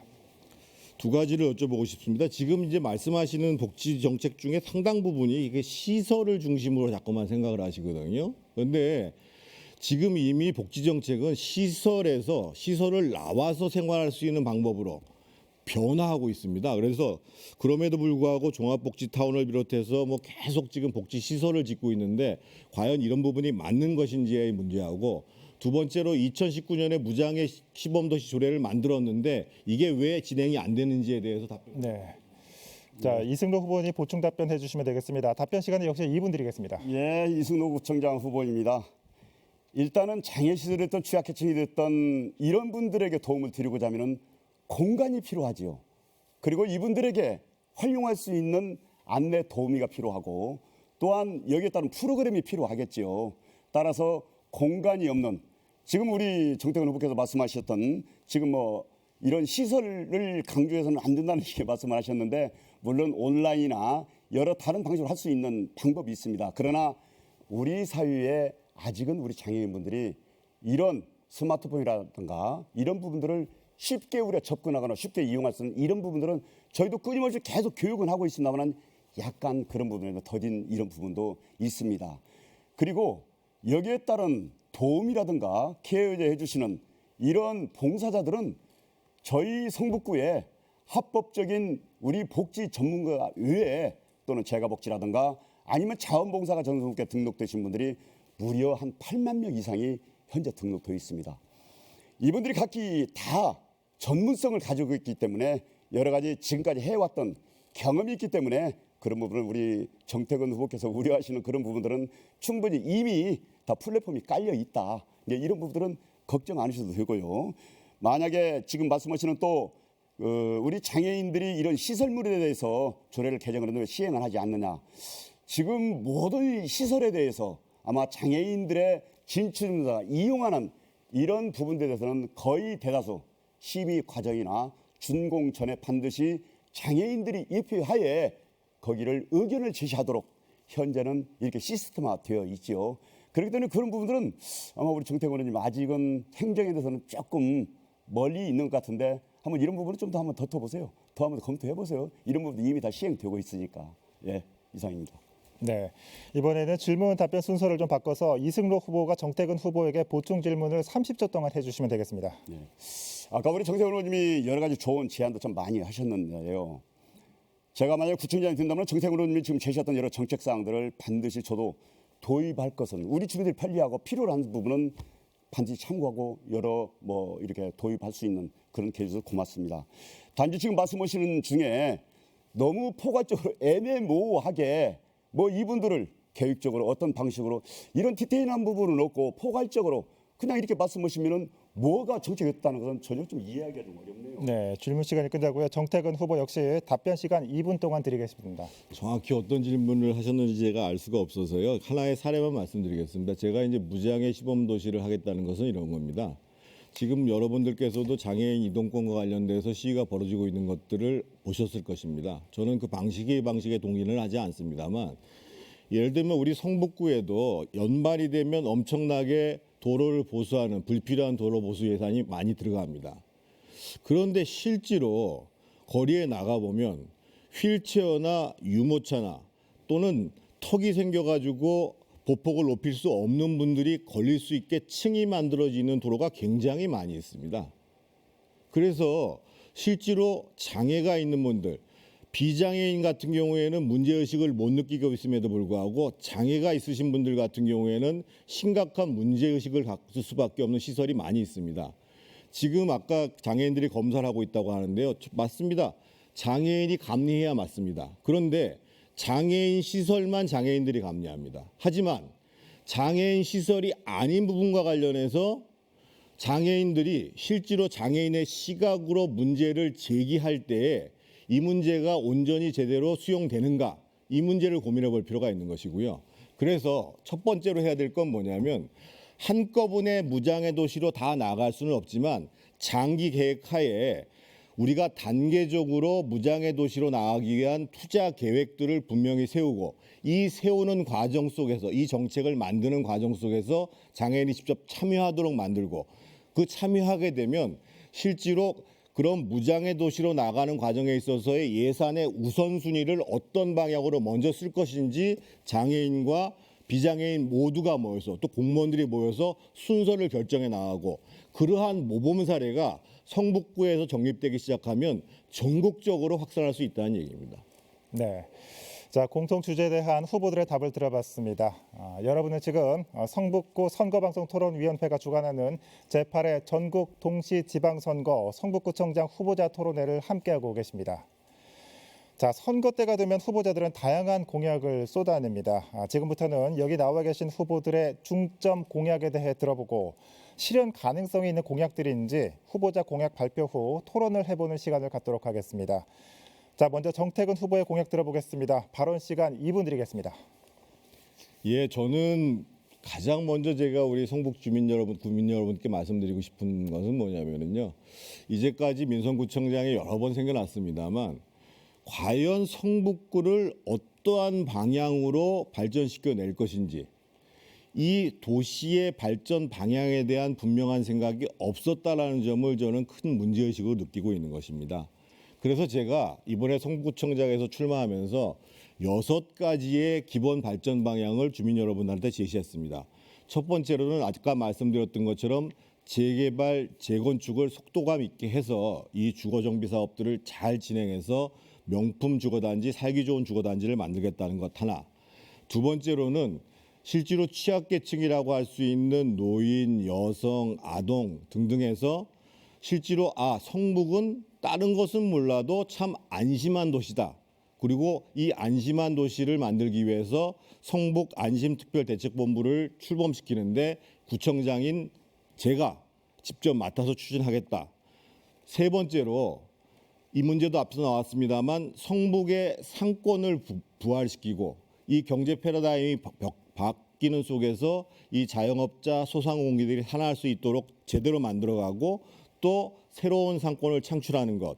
두 가지를 여쭤보고 싶습니다. 지금 이제 말씀하시는 복지 정책 중에 상당 부분이 이게 시설을 중심으로 자꾸만 생각을 하시거든요. 그런데 지금 이미 복지 정책은 시설에서 시설을 나와서 생활할 수 있는 방법으로 변화하고 있습니다. 그래서 그럼에도 불구하고 종합복지타운을 비롯해서 뭐 계속 지금 복지 시설을 짓고 있는데, 과연 이런 부분이 맞는 것인지의 문제하고, 두 번째로 2019년에 무장애 시범도시 조례를 만들었는데 이게 왜 진행이 안 되는지에 대해서 답변. 네. 자, 이승로 후보님 보충 답변해 주시면 되겠습니다. 답변 시간은 역시 2분 드리겠습니다. 예, 이승로 구청장 후보입니다. 일단은 장애시설에 됐던 취약계층이 됐던 이런 분들에게 도움을 드리고자 하면 공간이 필요하지요. 그리고 이분들에게 활용할 수 있는 안내 도우미가 필요하고, 또한 여기에 따른 프로그램이 필요하겠지요. 따라서 공간이 없는, 지금 우리 정태근 후보께서 말씀하셨던 지금 뭐 이런 시설을 강조해서는 안 된다는 식의 말씀을 하셨는데, 물론 온라인이나 여러 다른 방식으로 할 수 있는 방법이 있습니다. 그러나 우리 사회에 아직은 우리 장애인분들이 이런 스마트폰이라든가 이런 부분들을 쉽게 우리가 접근하거나 쉽게 이용할 수 있는 이런 부분들은 저희도 끊임없이 계속 교육은 하고 있습니다만 약간 그런 부분에서 더딘 이런 부분도 있습니다. 그리고 여기에 따른 도움이라든가 케어해 주시는 이런 봉사자들은 저희 성북구에 합법적인 우리 복지 전문가 외에 또는 재가복지라든가 아니면 자원봉사가 전성국에 등록되신 분들이 무려 한 8만 명 이상이 현재 등록되어 있습니다. 이분들이 각기 다 전문성을 가지고 있기 때문에 여러 가지 지금까지 해왔던 경험이 있기 때문에 그런 부분을 우리 정태근 후보께서 우려하시는 그런 부분들은 충분히 이미 다 플랫폼이 깔려 있다. 이런 부분들은 걱정 안 하셔도 되고요. 만약에 지금 말씀하시는 또 우리 장애인들이 이런 시설물에 대해서 조례를 개정을 했는데 왜 시행을 하지 않느냐. 지금 모든 시설에 대해서 아마 장애인들의 진출자 이용하는 이런 부분들에 대해서는 거의 대다수 심의 과정이나 준공 전에 반드시 장애인들이 입회하에 거기를 의견을 제시하도록 현재는 이렇게 시스템화되어 있죠. 그렇기 때문에 그런 부분들은 아마 우리 정태근 의원님 아직은 행정에 대해서는 조금 멀리 있는 것 같은데 한번 이런 부분을 좀 더 한번 더 한번 검토해 보세요. 이런 부분도 이미 다 시행되고 있으니까. 예, 이상입니다. 네, 이번에는 질문 답변 순서를 좀 바꿔서 이승로 후보가 정태근 후보에게 보충 질문을 30초 동안 해주시면 되겠습니다. 예. 아까 우리 정태근 의원님이 여러 가지 좋은 제안도 좀 많이 하셨는데요. 제가 만약 구청장이 된다면 정태근 의원님이 지금 제시했던 여러 정책 사항들을 반드시 저도 도입할 것은 우리 주민들이 편리하고 필요한 부분은 반드시 참고하고 여러 이렇게 도입할 수 있는 그런 계획을 고맙습니다. 단지 지금 말씀하시는 중에 너무 포괄적으로 애매모호하게 이분들을 계획적으로 어떤 방식으로 이런 디테일한 부분은 없고 포괄적으로 그냥 이렇게 말씀하시면은 뭐가 정책이었다는 것은 전혀 좀 이해하기가 좀 어렵네요. 네, 질문 시간이 끝나고요. 정태근 후보 역시 답변 시간 2분 동안 드리겠습니다. 정확히 어떤 질문을 하셨는지 제가 알 수가 없어서요. 하나의 사례만 말씀드리겠습니다. 제가 이제 무장애 시범 도시를 하겠다는 것은 이런 겁니다. 지금 여러분들께서도 장애인 이동권과 관련돼서 시위가 벌어지고 있는 것들을 보셨을 것입니다. 저는 그 방식에 동의는 하지 않습니다만 예를 들면 우리 성북구에도 연말이 되면 엄청나게 도로를 보수하는 불필요한 도로 보수 예산이 많이 들어갑니다. 그런데 실제로 거리에 나가보면 휠체어나 유모차나 또는 턱이 생겨가지고 보폭을 높일 수 없는 분들이 걸릴 수 있게 층이 만들어지는 도로가 굉장히 많이 있습니다. 그래서 실제로 장애가 있는 분들, 비장애인 같은 경우에는 문제의식을 못 느끼고 있음에도 불구하고 장애가 있으신 분들 같은 경우에는 심각한 문제의식을 갖을 수밖에 없는 시설이 많이 있습니다. 지금 아까 장애인들이 검사를 하고 있다고 하는데요. 맞습니다. 장애인이 감리해야 맞습니다. 그런데 장애인 시설만 장애인들이 감리합니다. 하지만 장애인 시설이 아닌 부분과 관련해서 장애인들이 실제로 장애인의 시각으로 문제를 제기할 때에 이 문제가 온전히 제대로 수용되는가 이 문제를 고민해 볼 필요가 있는 것이고요. 그래서 첫 번째로 해야 될 건 뭐냐면 한꺼번에 무장애 도시로 다 나갈 수는 없지만 장기 계획 하에 우리가 단계적으로 무장애 도시로 나가기 위한 투자 계획들을 분명히 세우고 이 세우는 과정 속에서 이 정책을 만드는 과정 속에서 장애인이 직접 참여하도록 만들고 그 참여하게 되면 실제로 그런 무장애 도시로 나가는 과정에 있어서의 예산의 우선순위를 어떤 방향으로 먼저 쓸 것인지 장애인과 비장애인 모두가 모여서 또 공무원들이 모여서 순서를 결정해 나가고 그러한 모범 사례가 성북구에서 정립되기 시작하면 전국적으로 확산할 수 있다는 얘기입니다. 네. 자, 공통 주제에 대한 후보들의 답을 들어봤습니다. 여러분은 지금 성북구 선거방송토론위원회가 주관하는 제8회 전국 동시지방선거 성북구청장 후보자 토론회를 함께하고 계십니다. 자, 선거 때가 되면 후보자들은 다양한 공약을 쏟아냅니다. 지금부터는 여기 나와 계신 후보들의 중점 공약에 대해 들어보고 실현 가능성이 있는 공약들인지 후보자 공약 발표 후 토론을 해보는 시간을 갖도록 하겠습니다. 자, 먼저 정태근 후보의 공약 들어보겠습니다. 발언 시간 2분 드리겠습니다. 예, 저는 가장 먼저 제가 우리 성북 주민 여러분, 구민 여러분께 말씀드리고 싶은 것은 뭐냐면요. 이제까지 민선구청장이 여러 번 생겨났습니다만 과연 성북구를 어떠한 방향으로 발전시켜 낼 것인지 이 도시의 발전 방향에 대한 분명한 생각이 없었다라는 점을 저는 큰 문제의식으로 느끼고 있는 것입니다. 그래서 제가 이번에 성북구청장에서 출마하면서 6가지의 기본 발전 방향을 주민 여러분들한테 제시했습니다. 첫 번째로는 아까 말씀드렸던 것처럼 재개발, 재건축을 속도감 있게 해서 이 주거정비 사업들을 잘 진행해서 명품 주거단지, 살기 좋은 주거단지를 만들겠다는 것 하나. 두 번째로는 실제로 취약계층이라고 할 수 있는 노인, 여성, 아동 등등해서 실제로 성북은 다른 것은 몰라도 참 안심한 도시다. 그리고 이 안심한 도시를 만들기 위해서 성북 안심특별대책본부를 출범시키는데 구청장인 제가 직접 맡아서 추진하겠다. 세 번째로 이 문제도 앞서 나왔습니다만 성북의 상권을 부활시키고 이 경제 패러다임이 바뀌는 속에서 이 자영업자 소상공인들이 살아날 수 있도록 제대로 만들어가고 또 새로운 상권을 창출하는 것.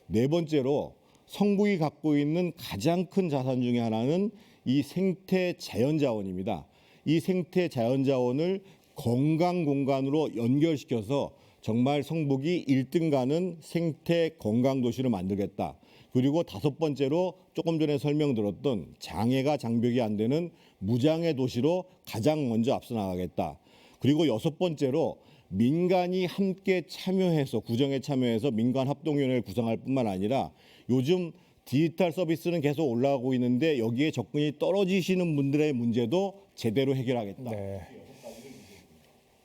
네 번째로 성북이 갖고 있는 가장 큰 자산 중에 하나는 이 생태 자연자원입니다. 이 생태 자연자원을 건강 공간으로 연결시켜서 정말 성북이 1등 가는 생태 건강 도시를 만들겠다. 그리고 다섯 번째로 조금 전에 설명드렸던 장애가 장벽이 안 되는 무장애 도시로 가장 먼저 앞서 나가겠다. 그리고 여섯 번째로 민간이 함께 참여해서 구정에 참여해서 민간 합동위원회를 구성할 뿐만 아니라 요즘 디지털 서비스는 계속 올라가고 있는데 여기에 접근이 떨어지시는 분들의 문제도 제대로 해결하겠다. 네.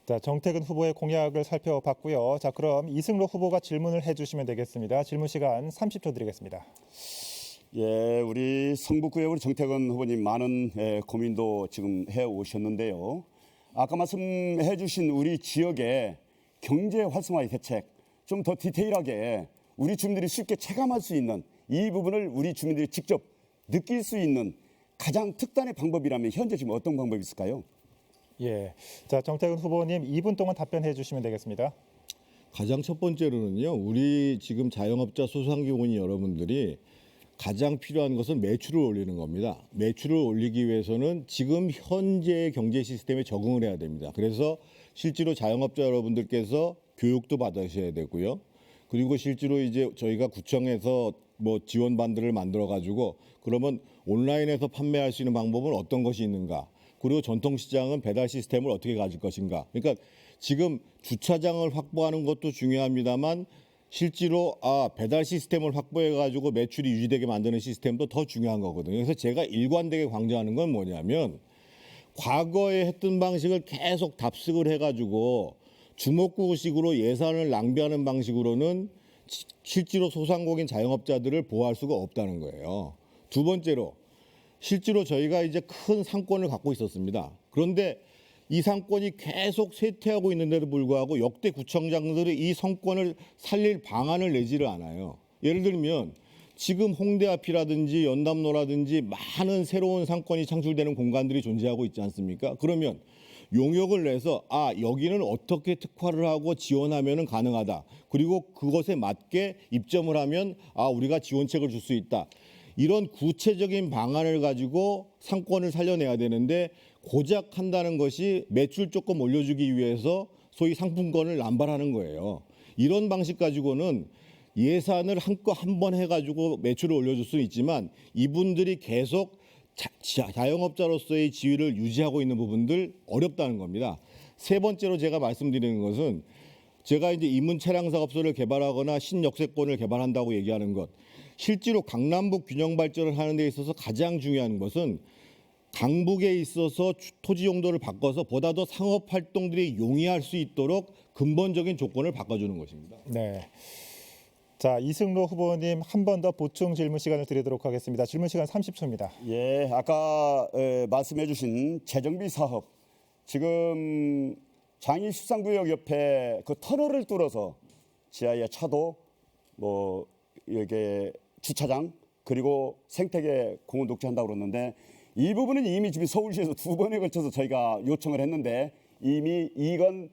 자, 정태근 후보의 공약을 살펴봤고요. 자, 그럼 이승로 후보가 질문을 해주시면 되겠습니다. 질문 시간 30초 드리겠습니다. 예, 우리 성북구의 우리 정태근 후보님 많은 고민도 지금 해 오셨는데요. 아까 말씀해 주신 우리 지역의 경제 활성화의 대책 좀 더 디테일하게 우리 주민들이 쉽게 체감할 수 있는 이 부분을 우리 주민들이 직접 느낄 수 있는 가장 특단의 방법이라면 현재 지금 어떤 방법이 있을까요? 예. 자, 정태근 후보님 2분 동안 답변해 주시면 되겠습니다. 가장 첫 번째로는요. 우리 지금 자영업자 소상공인 여러분들이 가장 필요한 것은 매출을 올리는 겁니다. 매출을 올리기 위해서는 지금 현재의 경제 시스템에 적응을 해야 됩니다. 그래서 실제로 자영업자 여러분들께서 교육도 받으셔야 되고요. 그리고 실제로 이제 저희가 구청에서 뭐 지원반들을 만들어 가지고 그러면 온라인에서 판매할 수 있는 방법은 어떤 것이 있는가? 그리고 전통시장은 배달 시스템을 어떻게 가질 것인가? 그러니까 지금 주차장을 확보하는 것도 중요합니다만 실제로 배달 시스템을 확보해 가지고 매출이 유지되게 만드는 시스템도 더 중요한 거거든요. 그래서 제가 일관되게 강조하는 건 뭐냐면 과거에 했던 방식을 계속 답습을 해 가지고 주먹구구식으로 예산을 낭비하는 방식으로는 실제로 소상공인 자영업자들을 보호할 수가 없다는 거예요. 두 번째로 실제로 저희가 이제 큰 상권을 갖고 있었습니다. 그런데 이 상권이 계속 쇠퇴하고 있는데도 불구하고 역대 구청장들이 이 상권을 살릴 방안을 내지를 않아요. 예를 들면 지금 홍대 앞이라든지 연담로라든지 많은 새로운 상권이 창출되는 공간들이 존재하고 있지 않습니까? 그러면 용역을 내서 여기는 어떻게 특화를 하고 지원하면 가능하다. 그리고 그것에 맞게 입점을 하면 우리가 지원책을 줄 수 있다. 이런 구체적인 방안을 가지고 상권을 살려내야 되는데 고작 한다는 것이 매출 조금 올려주기 위해서 소위 상품권을 남발하는 거예요. 이런 방식 가지고는 예산을 한껏 한 번 해가지고 매출을 올려줄 수는 있지만 이분들이 계속 자영업자로서의 지위를 유지하고 있는 부분들 어렵다는 겁니다. 세 번째로 제가 말씀드리는 것은 제가 이제 이문 차량 사업소를 개발하거나 신역세권을 개발한다고 얘기하는 것. 실제로 강남북 균형 발전을 하는 데 있어서 가장 중요한 것은 강북에 있어서 토지 용도를 바꿔서 보다 더 상업 활동들이 용이할 수 있도록 근본적인 조건을 바꿔주는 것입니다. 네. 자, 이승로 후보님 한 번 더 보충 질문 시간을 드리도록 하겠습니다. 질문 시간 30초입니다. 예, 아까 말씀해 주신 재정비 사업 지금 장이 13구역 옆에 그 터널을 뚫어서 지하에 차도 뭐 여기 주차장 그리고 생태계 공원 녹지한다고 그러는데 이 부분은 이미 지금 서울시에서 2번에 걸쳐서 저희가 요청을 했는데 이미 이건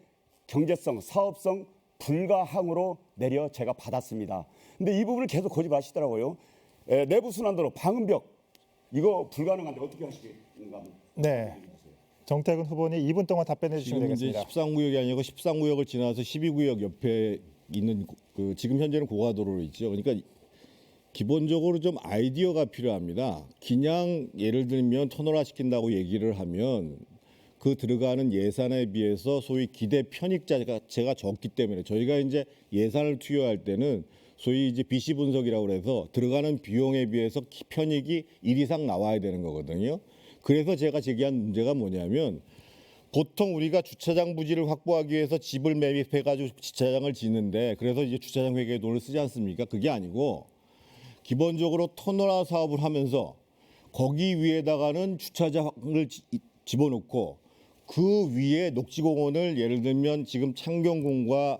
경제성, 사업성 불가항으로 내려 제가 받았습니다. 근데 이 부분을 계속 고집하시더라고요. 내부 순환도로 방음벽 이거 불가능한데 어떻게 하시겠는가? 네. 정태근 후보님 2분 동안 답변해 주시면 지금 이제 되겠습니다. 13구역이 아니고 13구역을 지나서 12구역 옆에 있는 지금 현재는 고가도로로 있죠. 그러니까 기본적으로 좀 아이디어가 필요합니다. 그냥 예를 들면 터널화 시킨다고 얘기를 하면 그 들어가는 예산에 비해서 소위 기대 편익 자체가 적기 때문에 저희가 이제 예산을 투여할 때는 소위 이제 BC 분석이라고 해서 들어가는 비용에 비해서 편익이 1 이상 나와야 되는 거거든요. 그래서 제가 제기한 문제가 뭐냐면 보통 우리가 주차장 부지를 확보하기 위해서 집을 매입해가지고 주차장을 짓는데 그래서 이제 주차장 회계에 돈을 쓰지 않습니까? 그게 아니고 기본적으로 터널화 사업을 하면서 거기 위에다가는 주차장을 집어넣고 그 위에 녹지공원을 예를 들면 지금 창경궁과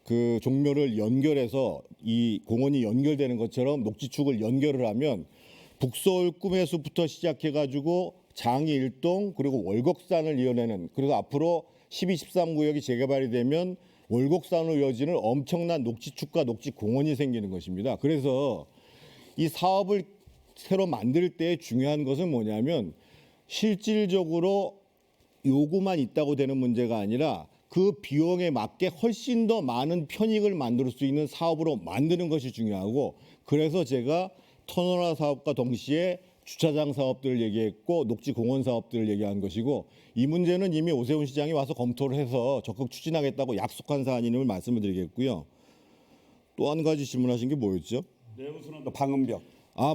그 종묘를 연결해서 이 공원이 연결되는 것처럼 녹지축을 연결을 하면 북서울 꿈의 숲부터 시작해가지고 장일동 그리고 월곡산을 이어내는, 그래서 앞으로 12, 13구역이 재개발이 되면 월곡산으로 이어지는 엄청난 녹지축과 녹지공원이 생기는 것입니다. 그래서 이 사업을 새로 만들 때 중요한 것은 뭐냐면 실질적으로 요구만 있다고 되는 문제가 아니라 그 비용에 맞게 훨씬 더 많은 편익을 만들 수 있는 사업으로 만드는 것이 중요하고, 그래서 제가 터널화 사업과 동시에 주차장 사업들을 얘기했고 녹지공원 사업들을 얘기한 것이고, 이 문제는 이미 오세훈 시장이 와서 검토를 해서 적극 추진하겠다고 약속한 사안임을 말씀을 드리겠고요. 또 한 가지 질문하신 게 뭐였죠? 네, 우선은 방음벽.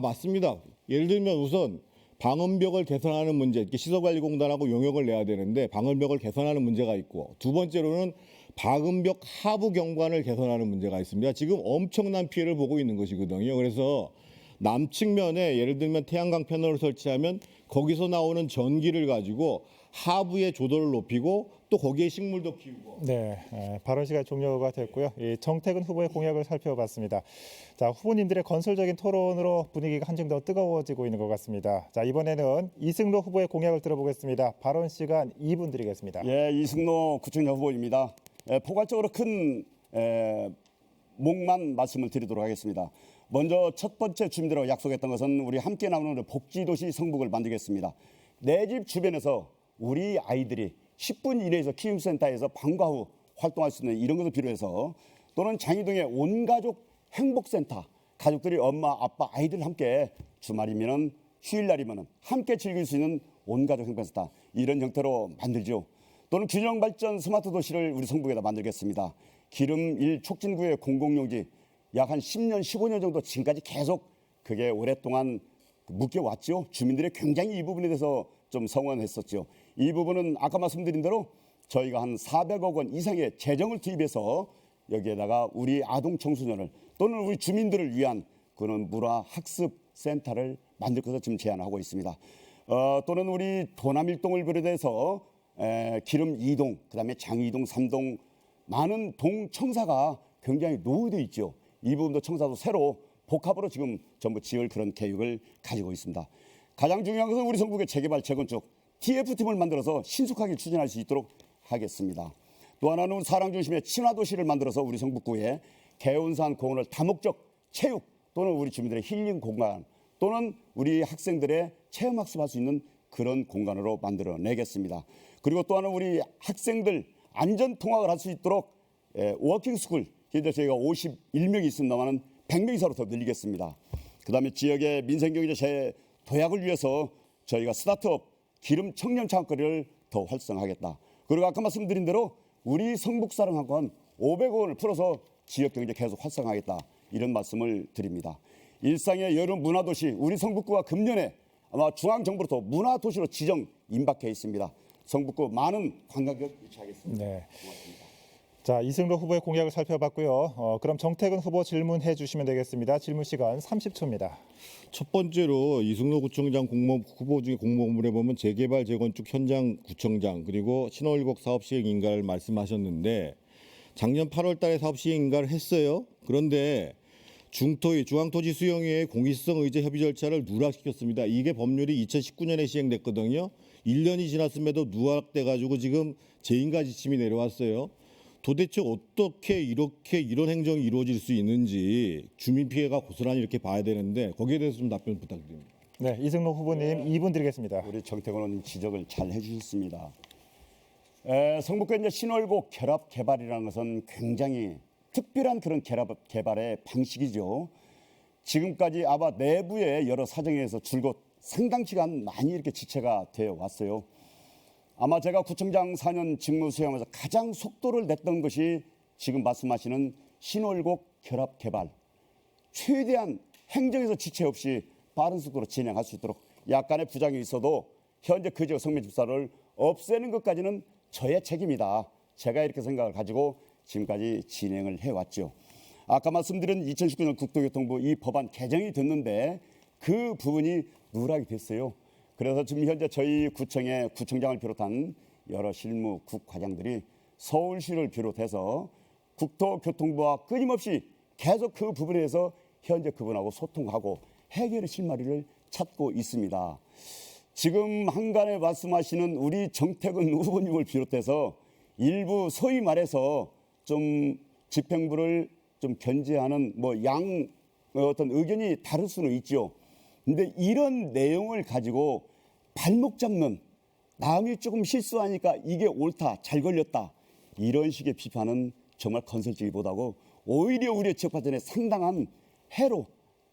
맞습니다. 예를 들면 우선 방음벽을 개선하는 문제, 시설관리공단하고 용역을 내야 되는데 방음벽을 개선하는 문제가 있고, 두 번째로는 방음벽 하부 경관을 개선하는 문제가 있습니다. 지금 엄청난 피해를 보고 있는 것이거든요. 그래서 남측면에 예를 들면 태양광 패널을 설치하면 거기서 나오는 전기를 가지고 하부의 조도를 높이고 또 거기에 식물도 키우고. 네, 발언 시간 종료가 됐고요. 이 정태근 후보의 공약을 살펴봤습니다. 자, 후보님들의 건설적인 토론으로 분위기가 한층 더 뜨거워지고 있는 것 같습니다. 자, 이번에는 이승로 후보의 공약을 들어보겠습니다. 발언 시간 2분 드리겠습니다. 예, 이승로 구청장 후보입니다. 포괄적으로 큰 목만 말씀을 드리도록 하겠습니다. 먼저 첫 번째 주민들하고 약속했던 것은 우리 함께 나누는 복지도시 성북을 만들겠습니다. 내 집 주변에서 우리 아이들이 10분 이내에서 키움센터에서 방과 후 활동할 수 있는 이런 것을 필요해서, 또는 장이동의 온가족 행복센터, 가족들이 엄마, 아빠, 아이들 함께 주말이면 휴일날이면 함께 즐길 수 있는 온가족 행복센터, 이런 형태로 만들죠. 또는 균형발전 스마트 도시를 우리 성북에다 만들겠습니다. 기름 1 촉진구의 공공용지 약 한 10년, 15년 정도 지금까지 계속 그게 오랫동안 묶여왔죠. 주민들의 굉장히 이 부분에 대해서 좀 성원했었죠. 이 부분은 아까 말씀드린 대로 저희가 한 400억 원 이상의 재정을 투입해서 여기에다가 우리 아동 청소년을 또는 우리 주민들을 위한 그런 문화학습 센터를 만들 것을 지금 제안하고 있습니다. 또는 우리 도남일동을 비롯해서 기름 2동, 그다음에 장이동, 3동 많은 동 청사가 굉장히 노후되어 있죠. 이 부분도 청사도 새로 복합으로 지금 전부 지을 그런 계획을 가지고 있습니다. 가장 중요한 것은 우리 성북의 재개발 재건축 TF팀을 만들어서 신속하게 추진할 수 있도록 하겠습니다. 또 하나는 사랑 중심의 친화도시를 만들어서 우리 성북구에 개운산 공원을 다목적 체육 또는 우리 주민들의 힐링 공간 또는 우리 학생들의 체험학습할 수 있는 그런 공간으로 만들어내겠습니다. 그리고 또 하나 우리 학생들 안전 통학을 할 수 있도록 워킹스쿨, 현재 저희가 51명이 있습니다만 100명 이상으로 더 늘리겠습니다. 그다음에 지역의 민생경제 재도약을 위해서 저희가 스타트업 기름 청년 창업거리를 더 활성화하겠다. 그리고 아까 말씀드린 대로 우리 성북사랑학원 500억 원을 풀어서 지역경제 계속 활성화하겠다. 이런 말씀을 드립니다. 일상의 여름 문화도시 우리 성북구가 금년에 아마 중앙정부로부터 문화도시로 지정 임박해 있습니다. 성북구 많은 관광객 유치하겠습니다. 네. 고맙습니다. 자, 이승로 후보의 공약을 살펴봤고요. 그럼 정태근 후보 질문해 주시면 되겠습니다. 질문 시간 30초입니다. 첫 번째로 이승로 구청장 후보 중에 공모문에 보면 재개발 재건축 현장 구청장 그리고 신월곡 사업 시행 인가를 말씀하셨는데 작년 8월 달에 사업 시행 인가를 했어요. 그런데 중앙토지수용회의 공익성 의제 협의 절차를 누락시켰습니다. 이게 법률이 2019년에 시행됐거든요. 1년이 지났음에도 누락돼 가지고 지금 재인가 지침이 내려왔어요. 도대체 어떻게 이런 행정이 이루어질 수 있는지 주민 피해가 고스란히 이렇게 봐야 되는데 거기에 대해서 좀 답변 부탁드립니다. 네, 이승로 후보님 2분 드리겠습니다. 우리 정태근 의원님 지적을 잘 해주셨습니다. 성북과 이제 신월곡 결합 개발이라는 것은 굉장히 특별한 그런 결합 개발의 방식이죠. 지금까지 아마 내부의 여러 사정에 의해서 줄곧 상당 시간 많이 이렇게 지체가 되어 왔어요. 아마 제가 구청장 4년 직무 수행하면서 가장 속도를 냈던 것이 지금 말씀하시는 신월곡 결합 개발. 최대한 행정에서 지체 없이 빠른 속도로 진행할 수 있도록 약간의 부작용이 있어도 현재 그 지역 성면 집사를 없애는 것까지는 저의 책임이다. 제가 이렇게 생각을 가지고 지금까지 진행을 해왔죠. 아까 말씀드린 2019년 국토교통부 이 법안 개정이 됐는데 그 부분이 누락이 됐어요. 그래서 지금 현재 저희 구청의 구청장을 비롯한 여러 실무 국과장들이 서울시를 비롯해서 국토교통부와 끊임없이 계속 그 부분에 대해서 현재 그분하고 소통하고 해결의 실마리를 찾고 있습니다. 지금 한간에 말씀하시는 우리 정태근 후보님을 비롯해서 일부 소위 말해서 좀 집행부를 좀 견제하는 어떤 의견이 다를 수는 있죠. 근데 이런 내용을 가지고 발목 잡는, 남이 조금 실수하니까 이게 옳다, 잘 걸렸다, 이런 식의 비판은 정말 건설적이보다고 오히려 우리의 지역 발전에 상당한 해로,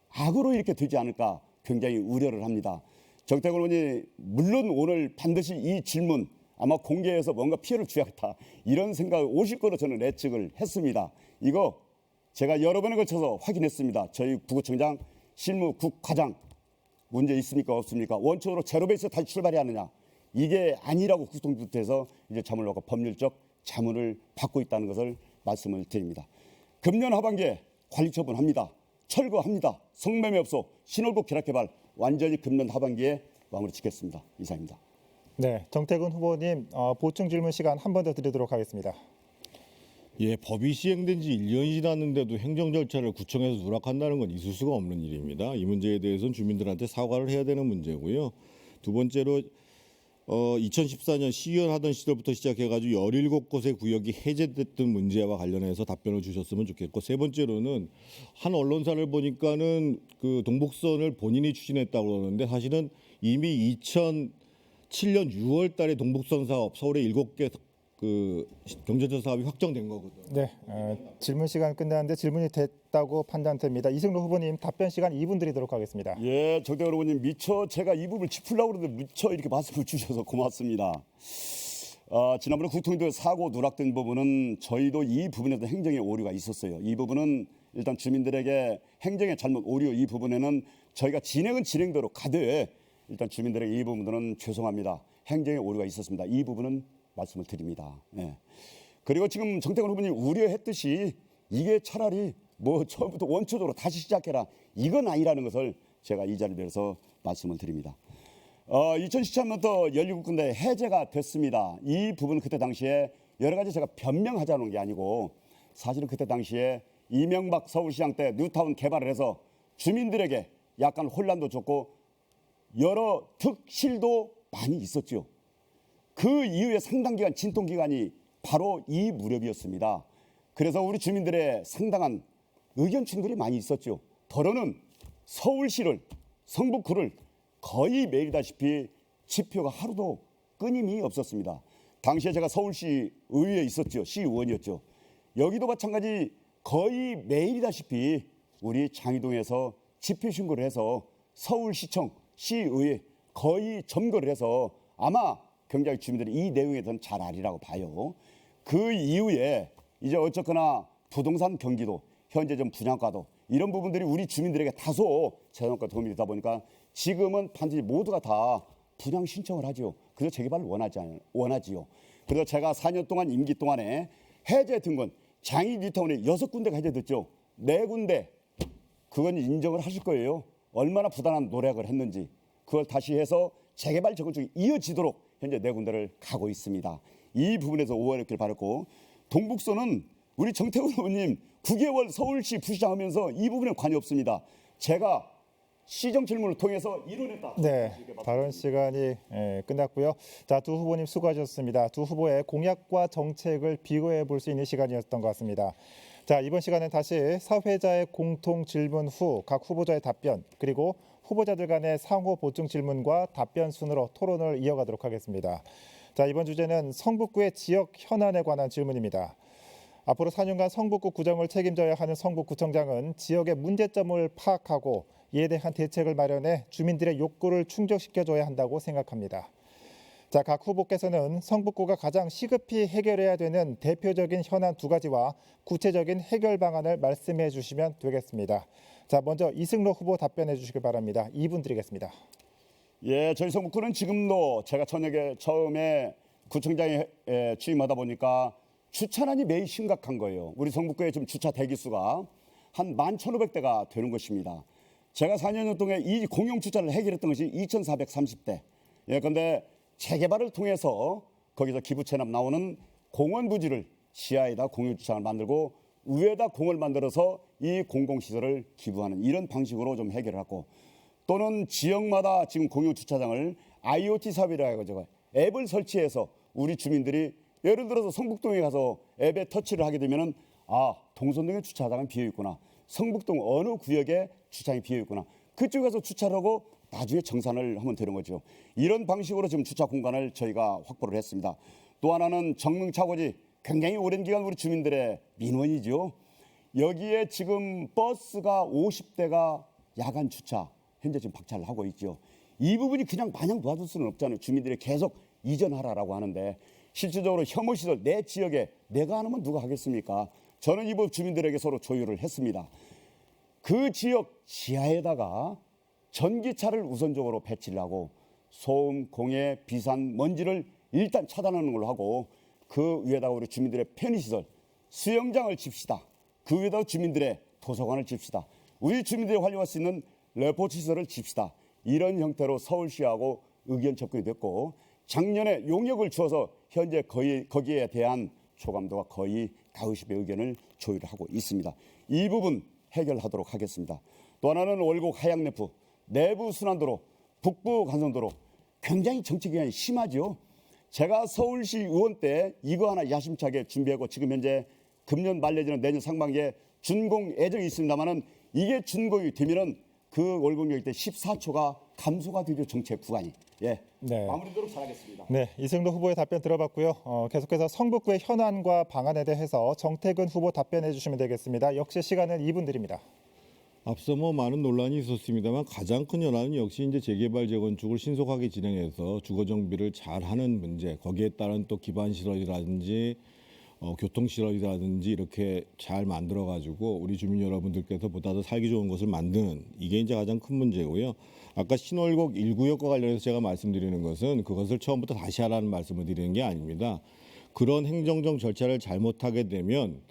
악으로 이렇게 되지 않을까 굉장히 우려를 합니다. 정태근 의원이 물론 오늘 반드시 이 질문 아마 공개해서 뭔가 피해를 줘야겠다, 이런 생각이 오실 거로 저는 예측을 했습니다. 이거 제가 여러 번에 걸쳐서 확인했습니다. 저희 구구청장 실무 국과장 문제 있습니까 없습니까? 원초적으로 제로베이스 다시 출발해야 하느냐, 이게 아니라고 국통부터해서 이제 자문하고 법률적 자문을 받고 있다는 것을 말씀을 드립니다. 금년 하반기에 관리 처분합니다. 철거합니다. 성매매업소, 신월복 계략개발 완전히 금년 하반기에 마무리 짓겠습니다. 이상입니다. 네, 정태근 후보님 보충 질문 시간 한 번 더 드리도록 하겠습니다. 예, 법이 시행된 지 1년이 지났는데도 행정 절차를 구청에서 누락한다는 건 있을 수가 없는 일입니다. 이 문제에 대해서는 주민들한테 사과를 해야 되는 문제고요. 두 번째로 2014년 시의원 하던 시절부터 시작해가지고 17곳의 구역이 해제됐던 문제와 관련해서 답변을 주셨으면 좋겠고, 세 번째로는 한 언론사를 보니까는 그 동북선을 본인이 추진했다고 그러는데 사실은 이미 2007년 6월달에 동북선 사업 서울에 7개 그 경제적 사업이 확정된 거거든요. 네, 질문 시간 끝났는데 질문이 됐다고 판단됩니다. 이승로 후보님 답변 시간 2분 드리도록 하겠습니다. 예, 정태근 의원님 미처 제가 이 부분을 짚으려고 그러는데 미처 이렇게 말씀을 주셔서 고맙습니다. 지난번에 국통도 사고 누락된 부분은 저희도 이 부분에도 행정의 오류가 있었어요. 이 부분은 일단 주민들에게 행정의 잘못 오류, 이 부분에는 저희가 진행은 진행대로 가되 일단 주민들에게 이 부분들은 죄송합니다. 행정의 오류가 있었습니다. 이 부분은 말씀을 드립니다. 예. 그리고 지금 정태근 후보님 우려했듯이 이게 차라리 처음부터 원초적으로 다시 시작해라, 이건 아니라는 것을 제가 이 자리를 빌어서 말씀을 드립니다. 2017년부터 17군데 해제가 됐습니다. 이 부분은 그때 당시에 여러 가지 제가 변명하자는 게 아니고, 사실은 그때 당시에 이명박 서울시장 때 뉴타운 개발을 해서 주민들에게 약간 혼란도 줬고 여러 득실도 많이 있었죠. 그 이후에 상당 기간 진통 기간이 바로 이 무렵이었습니다. 그래서 우리 주민들의 상당한 의견 충돌이 많이 있었죠. 더러는 서울시를, 성북구를 거의 매일다시피 지표가 하루도 끊임이 없었습니다. 당시에 제가 서울시 의회에 있었죠. 시의원이었죠. 여기도 마찬가지 거의 매일이다시피 우리 장이동에서 지표 신고를 해서 서울시청, 시의회 거의 점거를 해서 아마 굉장히 주민들이 이 내용에 대해서는 잘 아리라고 봐요. 그 이후에 이제 어쨌거나 부동산 경기도, 현재 좀 분양가도, 이런 부분들이 우리 주민들에게 다소 재정과 도움이 되다 보니까 지금은 반드시 모두가 다 분양 신청을 하지요. 그래서 재개발을 원하지요. 그래서 제가 4년 동안 임기 동안에 해제된 건 장이 뉴타운에 6군데가 해제됐죠. 4군데, 그건 인정을 하실 거예요. 얼마나 부단한 노력을 했는지. 그걸 다시 해서 재개발 재건축이 이어지도록 현재 4군데를 가고 있습니다. 이 부분에서 오해를 바랐고, 동북선은 우리 정태근 의원님 9개월 서울시 부시장 하면서 이 부분에 관여 없습니다. 제가 시정 질문을 통해서 이뤄냈다. 네, 발언 시간이 끝났고요. 자, 두 후보님 수고하셨습니다. 두 후보의 공약과 정책을 비교해 볼 수 있는 시간이었던 것 같습니다. 자, 이번 시간은 다시 사회자의 공통 질문 후 각 후보자의 답변, 그리고 후보자들 간의 상호 보충 질문과 답변 순으로 토론을 이어가도록 하겠습니다. 자, 이번 주제는 성북구의 지역 현안에 관한 질문입니다. 앞으로 4년간 성북구 구정을 책임져야 하는 성북구청장은 지역의 문제점을 파악하고 이에 대한 대책을 마련해 주민들의 욕구를 충족시켜줘야 한다고 생각합니다. 자, 각 후보께서는 성북구가 가장 시급히 해결해야 되는 대표적인 현안 2가지와 구체적인 해결 방안을 말씀해 주시면 되겠습니다. 자, 먼저 이승로 후보 답변해 주시길 바랍니다. 2분 드리겠습니다. 예, 저희 성북구는 지금도 제가 처음에 구청장에 취임하다 보니까 주차난이 매일 심각한 거예요. 우리 성북구의 지금 주차 대기수가 한 11,500대가 되는 것입니다. 제가 4년 동안 이 공용 주차를 해결했던 것이 2,430대. 예, 그런데 재개발을 통해서 거기서 기부 체납 나오는 공원 부지를 시야에다 공용 주차장을 만들고 위에다 공을 만들어서 이 공공시설을 기부하는 이런 방식으로 좀 해결을 하고, 또는 지역마다 지금 공용 주차장을 IoT 사업이라고 해가지고 앱을 설치해서 우리 주민들이 예를 들어서 성북동에 가서 앱에 터치를 하게 되면은 동선동에 주차장은 비어 있구나. 성북동 어느 구역에 주차장이 비어 있구나. 그쪽에서 주차를 하고 나중에 정산을 하면 되는 거죠. 이런 방식으로 지금 주차 공간을 저희가 확보를 했습니다. 또 하나는 정릉차고지 굉장히 오랜 기간 우리 주민들의 민원이죠. 여기에 지금 버스가 50대가 야간 주차 현재 지금 박차를 하고 있죠. 이 부분이 그냥 마냥 놔둘 수는 없잖아요. 주민들이 계속 이전하라고 하는데 실질적으로 혐오시설 내 지역에 내가 안 하면 누가 하겠습니까? 저는 이 부분 주민들에게 서로 조율을 했습니다. 그 지역 지하에다가 전기차를 우선적으로 배치를 하고 소음, 공해, 비산, 먼지를 일단 차단하는 걸로 하고 그 위에다가 우리 주민들의 편의시설, 수영장을 짓시다. 그 위에다가 주민들의 도서관을 짓시다. 우리 주민들이 활용할 수 있는 레포트 시설을 짓시다. 이런 형태로 서울시하고 의견 접근이 됐고 작년에 용역을 주어서 현재 거의 거기에 대한 소감도가 거의 90의 의견을 조율하고 있습니다. 이 부분 해결하도록 하겠습니다. 또 하나는 월곡 하양램프, 내부 순환도로, 북부 간선도로 굉장히 정체 기간이 심하죠. 제가 서울시 의원 때 이거 하나 야심차게 준비하고 지금 현재 금년 말 내지는 내년 상반기에 준공 예정이 있습니다만은 이게 준공이 되면은 그 월곡역 때 14초가 감소가 되죠. 정체 구간이. 예. 네. 마무리도록 잘하겠습니다. 네, 이승로 후보의 답변 들어봤고요. 계속해서 성북구의 현안과 방안에 대해서 정태근 후보 답변해 주시면 되겠습니다. 역시 시간은 2분 드립니다. 앞서 많은 논란이 있었습니다만 가장 큰 현안은 역시 이제 재개발 재건축을 신속하게 진행해서 주거 정비를 잘하는 문제, 거기에 따른 또 기반 시설이라든지 교통 시설이라든지 이렇게 잘 만들어 가지고 우리 주민 여러분들께서 보다 더 살기 좋은 곳을 만드는 이게 이제 가장 큰 문제고요. 아까 신월곡 1구역과 관련해서 제가 말씀드리는 것은 그것을 처음부터 다시 하라는 말씀을 드리는 게 아닙니다. 그런 행정적 절차를 잘못하게 되면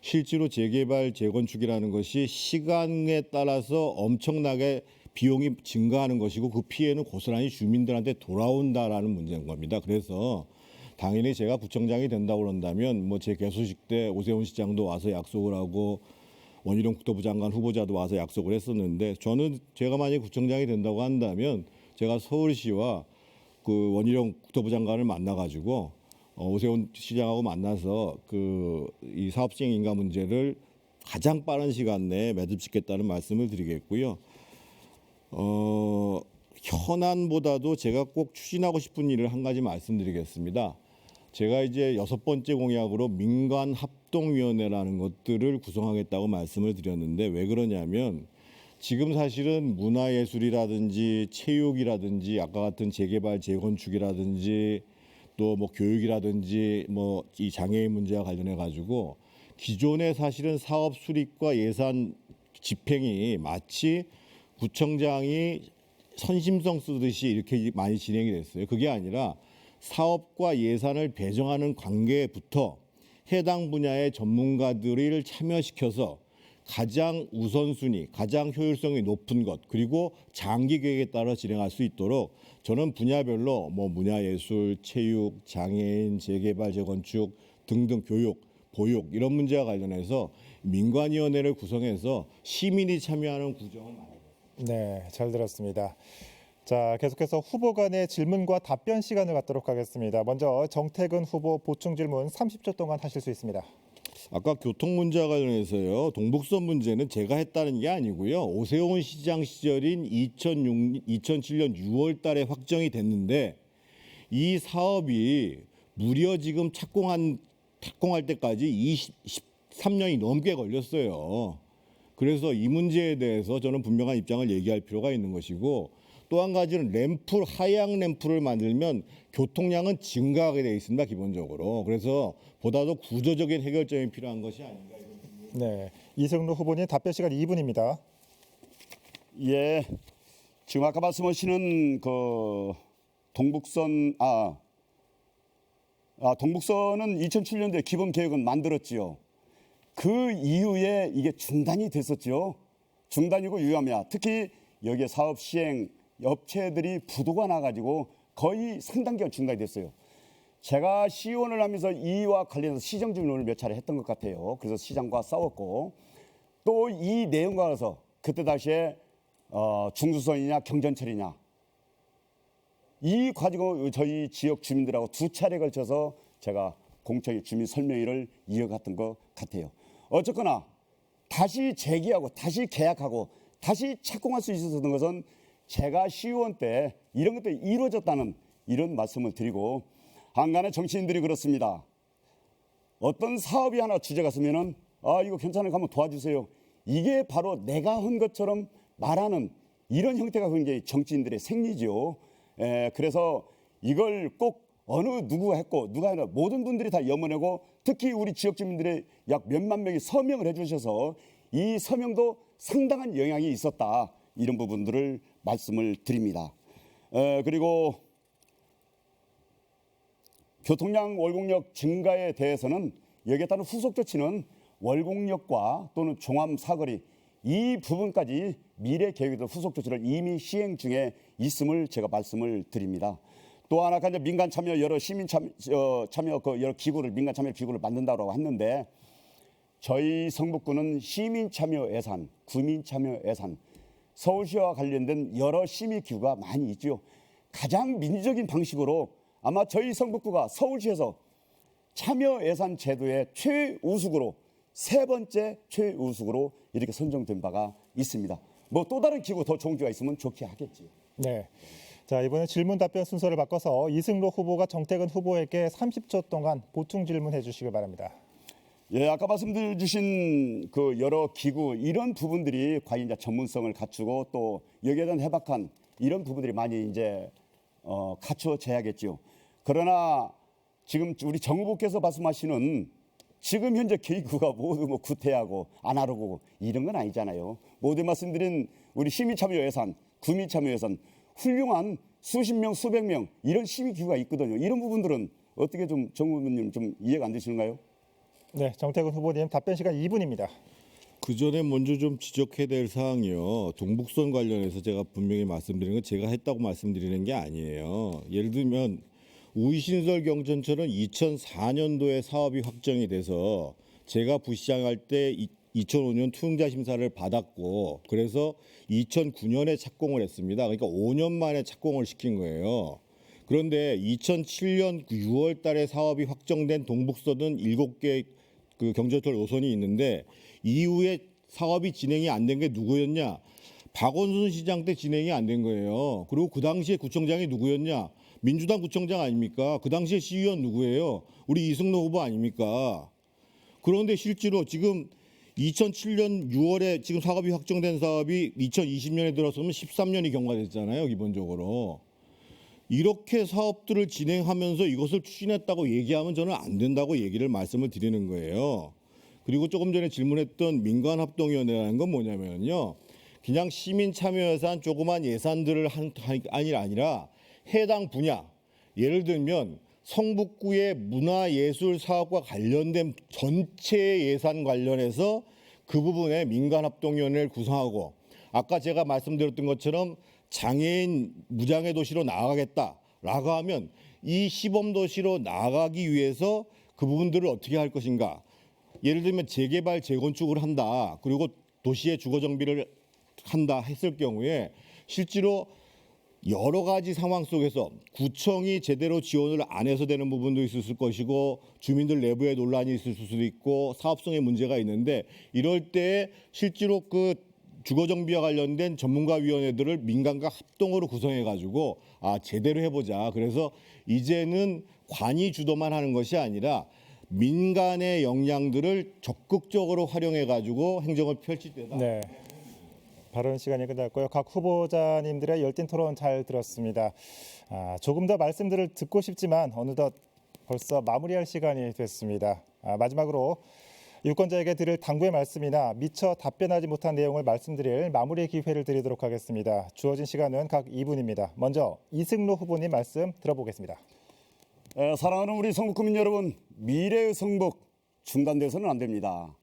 실제로 재개발 재건축이라는 것이 시간에 따라서 엄청나게 비용이 증가하는 것이고 그 피해는 고스란히 주민들한테 돌아온다라는 문제인 겁니다. 그래서 당연히 제가 구청장이 된다고 그런다면 제 개소식 때 오세훈 시장도 와서 약속을 하고 원희룡 국토부 장관 후보자도 와서 약속을 했었는데 저는 제가 만약에 구청장이 된다고 한다면 제가 서울시와 그 원희룡 국토부 장관을 만나가지고 오세훈 시장하고 만나서 이 사업 시행 인가 문제를 가장 빠른 시간 내에 매듭짓겠다는 말씀을 드리겠고요. 현안보다도 제가 꼭 추진하고 싶은 일을 한 가지 말씀드리겠습니다. 제가 이제 6번째 공약으로 민관합동위원회라는 것들을 구성하겠다고 말씀을 드렸는데 왜 그러냐면 지금 사실은 문화예술이라든지 체육이라든지 아까 같은 재개발 재건축이라든지 또 교육이라든지 이 장애인 문제와 관련해 가지고 기존의 사실은 사업 수립과 예산 집행이 마치 구청장이 선심성 쓰듯이 이렇게 많이 진행이 됐어요. 그게 아니라 사업과 예산을 배정하는 관계부터 해당 분야의 전문가들을 참여시켜서 가장 우선순위, 가장 효율성이 높은 것 그리고 장기 계획에 따라 진행할 수 있도록 저는 분야별로 문화예술, 체육, 장애인, 재개발, 재건축 등등 교육, 보육 이런 문제와 관련해서 민관위원회를 구성해서 시민이 참여하는 구정을 만들었습니다. 네, 잘 들었습니다. 자, 계속해서 후보 간의 질문과 답변 시간을 갖도록 하겠습니다. 먼저 정태근 후보 보충 질문 30초 동안 하실 수 있습니다. 아까 교통 문제와 관련해서요. 동북선 문제는 제가 했다는 게 아니고요. 오세훈 시장 시절인 2007년 6월 달에 확정이 됐는데 이 사업이 무려 지금 착공할 때까지 23년이 넘게 걸렸어요. 그래서 이 문제에 대해서 저는 분명한 입장을 얘기할 필요가 있는 것이고 또 한 가지는 하양 램프를 만들면 교통량은 증가하게 되어 있습니다. 기본적으로. 그래서 보다 더 구조적인 해결점이 필요한 것이 아닌가. 네, 이승로 후보님 답변 시간 2분입니다. 예, 지금 아까 말씀하시는 동북선은 2007년도에 기본 계획은 만들었지요. 그 이후에 이게 중단이 됐었죠. 중단이고 유야무야. 특히 여기에 사업 시행 업체들이 부도가 나가지고 거의 상당 기간 중단이 됐어요. 제가 시의원을 하면서 이와 관련해서 시정 질문을 몇 차례 했던 것 같아요. 그래서 시장과 싸웠고 또 이 내용과 관해서 그때 당시에 중수선이냐 경전철이냐 이 과정을 저희 지역 주민들하고 두 차례에 걸쳐서 제가 공청회 주민 설명회를 이어갔던 것 같아요. 어쨌거나 다시 재기하고 다시 계약하고 다시 착공할 수 있었던 것은 제가 시의원 때 이런 것들이 이루어졌다는 이런 말씀을 드리고, 한간의 정치인들이 그렇습니다. 어떤 사업이 하나 주제가 있으면은 이거 괜찮으니까 한번 도와주세요. 이게 바로 내가 한 것처럼 말하는 이런 형태가 굉장히 정치인들의 생리죠. 그래서 이걸 꼭 어느 누구가 했고 누가 아니라 모든 분들이 다 염원하고, 특히 우리 지역 주민들의 약 몇만 명이 서명을 해주셔서 이 서명도 상당한 영향이 있었다, 이런 부분들을 말씀을 드립니다. 그리고 교통량 월곡역 증가에 대해서는 여기에 따른 후속 조치는 월곡역과 또는 종암 사거리 이 부분까지 미래 계획의 후속 조치를 이미 시행 중에 있음을 제가 말씀을 드립니다. 또 하나가 이제 민간 참여 여러 시민 참여 그 여러 기구를 민간 참여 기구를 만든다고 했는데, 저희 성북구는 시민 참여 예산, 구민 참여 예산, 서울시와 관련된 여러 시민 기구가 많이 있죠. 가장 민주적인 방식으로 아마 저희 성북구가 서울시에서 참여 예산 제도의 최우수구로, 세 번째 최우수구로 이렇게 선정된 바가 있습니다. 뭐 또 다른 기구 더 좋은 기구가 있으면 좋게 하겠지요. 네. 자, 이번에 질문 답변 순서를 바꿔서 이승로 후보가 정태근 후보에게 30초 동안 보충 질문해 주시기 바랍니다. 예, 아까 말씀드려 주신 그 여러 기구 이런 부분들이 과연 이제 전문성을 갖추고 또 여기에 대한 해박한 이런 부분들이 많이 이제 갖춰져야겠죠. 그러나 지금 우리 정 후보께서 말씀하시는 지금 현재 기구가 모두 뭐 구태하고 아날로그고 이런 건 아니잖아요. 모두 말씀드린 우리 시민 참여 예산, 구민 참여 예산, 훌륭한 수십 명, 수백 명 이런 시민 기구가 있거든요. 이런 부분들은 어떻게 좀 정 후보님 좀 이해가 안 되시는가요? 네, 정태근 후보님 답변 시간 2분입니다. 그 전에 먼저 좀 지적해야 될 사항이요. 동북선 관련해서 제가 분명히 말씀드리는 건 제가 했다고 말씀드리는 게 아니에요. 예를 들면 우이신설 경전철은 2004년도에 사업이 확정이 돼서 제가 부시장할 때 2005년 투응자 심사를 받았고, 그래서 2009년에 착공을 했습니다. 그러니까 5년 만에 착공을 시킨 거예요. 그런데 2007년 6월 달에 사업이 확정된 동북선은 7개 그 경전철 노선이 있는데, 이후에 사업이 진행이 안 된 게 누구였냐? 박원순 시장 때 진행이 안 된 거예요. 그리고 그 당시에 구청장이 누구였냐? 민주당 구청장 아닙니까? 그 당시에 시의원 누구예요? 우리 이승로 후보 아닙니까? 그런데 실제로 지금 2007년 6월에 지금 사업이 확정된 사업이 2020년에 들어서면 13년이 경과됐잖아요, 기본적으로. 이렇게 사업들을 진행하면서 이것을 추진했다고 얘기하면 저는 안 된다고 말씀을 드리는 거예요. 그리고 조금 전에 질문했던 민간합동위원회라는 건 뭐냐면요, 그냥 시민 참여 예산 조그만 예산들을 아니라 해당 분야, 예를 들면 성북구의 문화예술 사업과 관련된 전체 예산 관련해서 그 부분에 민간합동위원회를 구성하고, 아까 제가 말씀드렸던 것처럼 장애인 무장애 도시로 나아가겠다라고 하면 이 시범 도시로 나아가기 위해서 그 부분들을 어떻게 할 것인가. 예를 들면 재개발 재건축을 한다, 그리고 도시의 주거 정비를 한다 했을 경우에 실제로 여러 가지 상황 속에서 구청이 제대로 지원을 안 해서 되는 부분도 있을 것이고, 주민들 내부에 논란이 있을 수도 있고, 사업성에 문제가 있는데, 이럴 때 실제로 그 주거정비와 관련된 전문가위원회들을 민간과 합동으로 구성해가지고 제대로 해보자. 그래서 이제는 관이 주도만 하는 것이 아니라 민간의 역량들을 적극적으로 활용해가지고 행정을 펼칠 때다. 네. 발언 시간이 끝났고요. 각 후보자님들의 열띤 토론 잘 들었습니다. 조금 더 말씀들을 듣고 싶지만 어느덧 벌써 마무리할 시간이 됐습니다. 마지막으로 유권자에게 드릴 당부의 말씀이나 미처 답변하지 못한 내용을 말씀드릴 마무리 기회를 드리도록 하겠습니다. 주어진 시간은 각 2분입니다. 먼저 이승로 후보님 말씀 들어보겠습니다. 사랑하는 우리 성북구민 여러분, 미래의 성북 중단돼서는 안 됩니다.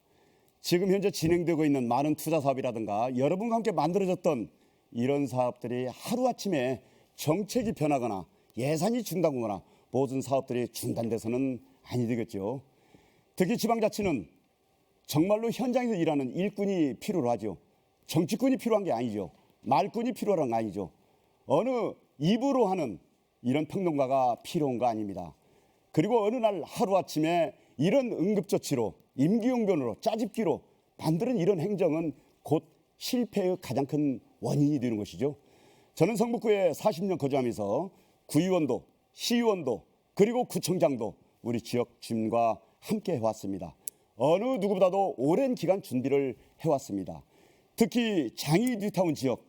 지금 현재 진행되고 있는 많은 투자 사업이라든가 여러분과 함께 만들어졌던 이런 사업들이 하루아침에 정책이 변하거나 예산이 중단되거나 모든 사업들이 중단돼서는 아니 되겠죠. 특히 지방자치는 정말로 현장에서 일하는 일꾼이 필요로 하죠. 정치꾼이 필요한 게 아니죠. 말꾼이 필요한 게 아니죠. 어느 입으로 하는 이런 평론가가 필요한 거 아닙니다. 그리고 어느 날 하루아침에 이런 응급조치로 임기응변으로 짜집기로 만드는 이런 행정은 곧 실패의 가장 큰 원인이 되는 것이죠. 저는 성북구에 40년 거주하면서 구의원도 시의원도 그리고 구청장도 우리 지역 주민과 함께 해왔습니다. 어느 누구보다도 오랜 기간 준비를 해왔습니다. 특히 장이 뉴타운 지역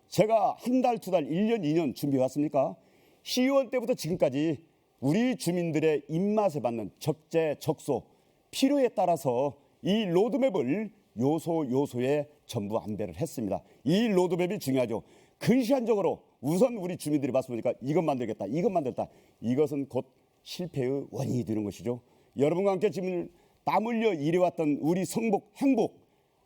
제가 한 달, 두 달, 1년, 2년 준비해왔습니까? 시의원 때부터 지금까지 우리 주민들의 입맛에 맞는 적재, 적소, 필요에 따라서 이 로드맵을 요소에 전부 안배를 했습니다. 이 로드맵이 중요하죠. 근시안적으로 우선 우리 주민들이 봤으니까 이것 만들겠다, 이것 만들겠다. 이것은 곧 실패의 원인이 되는 것이죠. 여러분과 함께 지금 땀 흘려 일해왔던 우리 성북 행복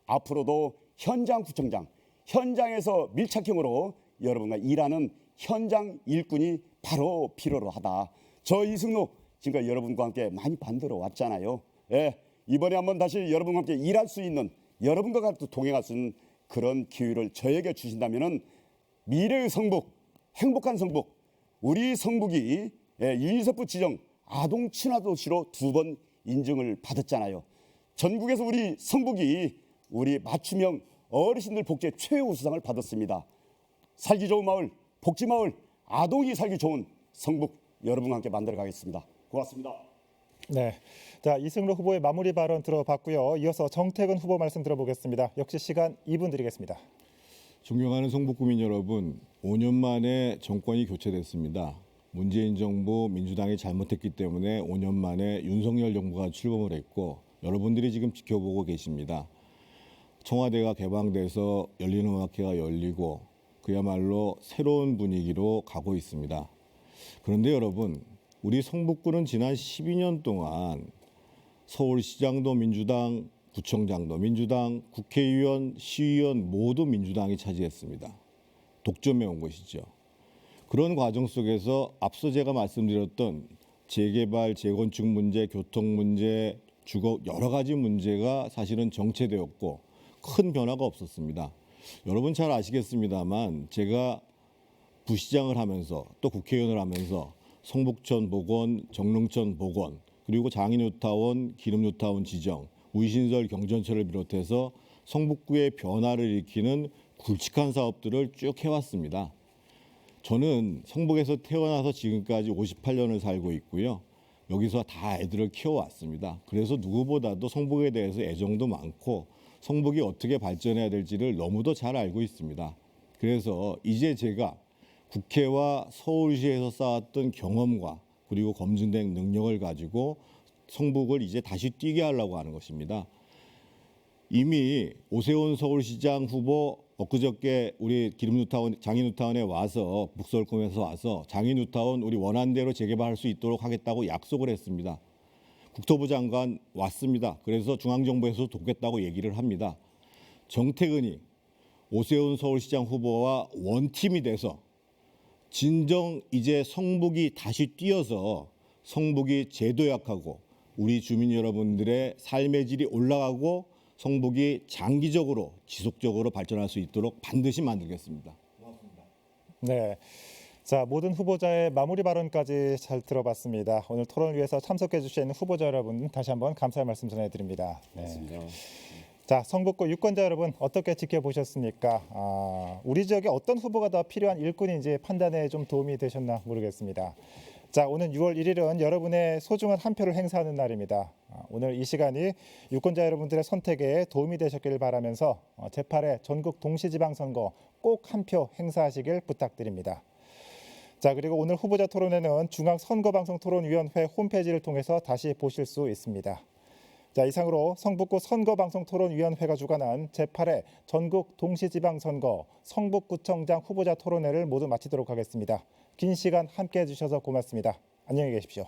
앞으로도 현장구청장, 현장에서 밀착형으로 여러분과 일하는 현장 일꾼이 바로 필요로 하다. 저 이승로 지금까지 여러분과 함께 많이 만들어 왔잖아요. 예, 이번에 한번 다시 여러분과 함께 일할 수 있는 여러분과 같이 동행할 수 있는 그런 기회를 저에게 주신다면은 미래의 성북, 행복한 성북, 우리 성북이 유니세프 지정 아동 친화 도시로 2번 인증을 받았잖아요. 전국에서 우리 성북이 우리 맞춤형 어르신들 복지 최우수상을 받았습니다. 살기 좋은 마을, 복지 마을, 아동이 살기 좋은 성북 여러분과 함께 만들어 가겠습니다. 고맙습니다. 네, 자 이승로 후보의 마무리 발언 들어봤고요. 이어서 정태근 후보 말씀 들어보겠습니다. 역시 시간 2분 드리겠습니다. 존경하는 성북구민 여러분, 5년 만에 정권이 교체됐습니다. 문재인 정부 민주당이 잘못했기 때문에 5년 만에 윤석열 정부가 출범을 했고 여러분들이 지금 지켜보고 계십니다. 청와대가 개방돼서 열린음악회가 열리고 그야말로 새로운 분위기로 가고 있습니다. 그런데 여러분, 우리 성북구는 지난 12년 동안 서울시장도 민주당, 구청장도 민주당, 국회의원, 시의원 모두 민주당이 차지했습니다. 독점해온 것이죠. 그런 과정 속에서 앞서 제가 말씀드렸던 재개발, 재건축 문제, 교통 문제, 주거 여러 가지 문제가 사실은 정체되었고 큰 변화가 없었습니다. 여러분 잘 아시겠습니다만 제가 부시장을 하면서 또 국회의원을 하면서 성북천 복원, 정릉천 복원, 그리고 장인뉴타운, 기름뉴타운 지정, 우이신설 경전철을 비롯해서 성북구의 변화를 일으키는 굵직한 사업들을 쭉 해왔습니다. 저는 성북에서 태어나서 지금까지 58년을 살고 있고요. 여기서 다 애들을 키워왔습니다. 그래서 누구보다도 성북에 대해서 애정도 많고 성북이 어떻게 발전해야 될지를 너무도 잘 알고 있습니다. 그래서 이제 제가 국회와 서울시에서 쌓았던 경험과 그리고 검증된 능력을 가지고 성북을 이제 다시 뛰게 하려고 하는 것입니다. 이미 오세훈 서울시장 후보 엊그저께 우리 기름뉴타운, 장인뉴타운에 와서 북서울권에서 와서 장인뉴타운 우리 원안대로 재개발할 수 있도록 하겠다고 약속을 했습니다. 국토부 장관 왔습니다. 그래서 중앙정부에서 돕겠다고 얘기를 합니다. 정태근이 오세훈 서울시장 후보와 원팀이 돼서 진정 이제 성북이 다시 뛰어서 성북이 재도약하고 우리 주민 여러분들의 삶의 질이 올라가고 성북이 장기적으로 지속적으로 발전할 수 있도록 반드시 만들겠습니다. 고맙습니다. 네. 자, 모든 후보자의 마무리 발언까지 잘 들어봤습니다. 오늘 토론을 위해서 참석해 주신 후보자 여러분 다시 한번 감사의 말씀 전해드립니다. 네. 고맙습니다. 자, 성북구 유권자 여러분 어떻게 지켜보셨습니까? 우리 지역에 어떤 후보가 더 필요한 일꾼인지 판단에 좀 도움이 되셨나 모르겠습니다. 자, 오는 6월 1일은 여러분의 소중한 한 표를 행사하는 날입니다. 오늘 이 시간이 유권자 여러분들의 선택에 도움이 되셨기를 바라면서 제8회 전국 동시지방선거 꼭 한 표 행사하시길 부탁드립니다. 자, 그리고 오늘 후보자 토론회는 중앙선거방송토론위원회 홈페이지를 통해서 다시 보실 수 있습니다. 자, 이상으로 성북구 선거방송토론위원회가 주관한 제8회 전국 동시지방선거 성북구청장 후보자 토론회를 모두 마치도록 하겠습니다. 긴 시간 함께해 주셔서 고맙습니다. 안녕히 계십시오.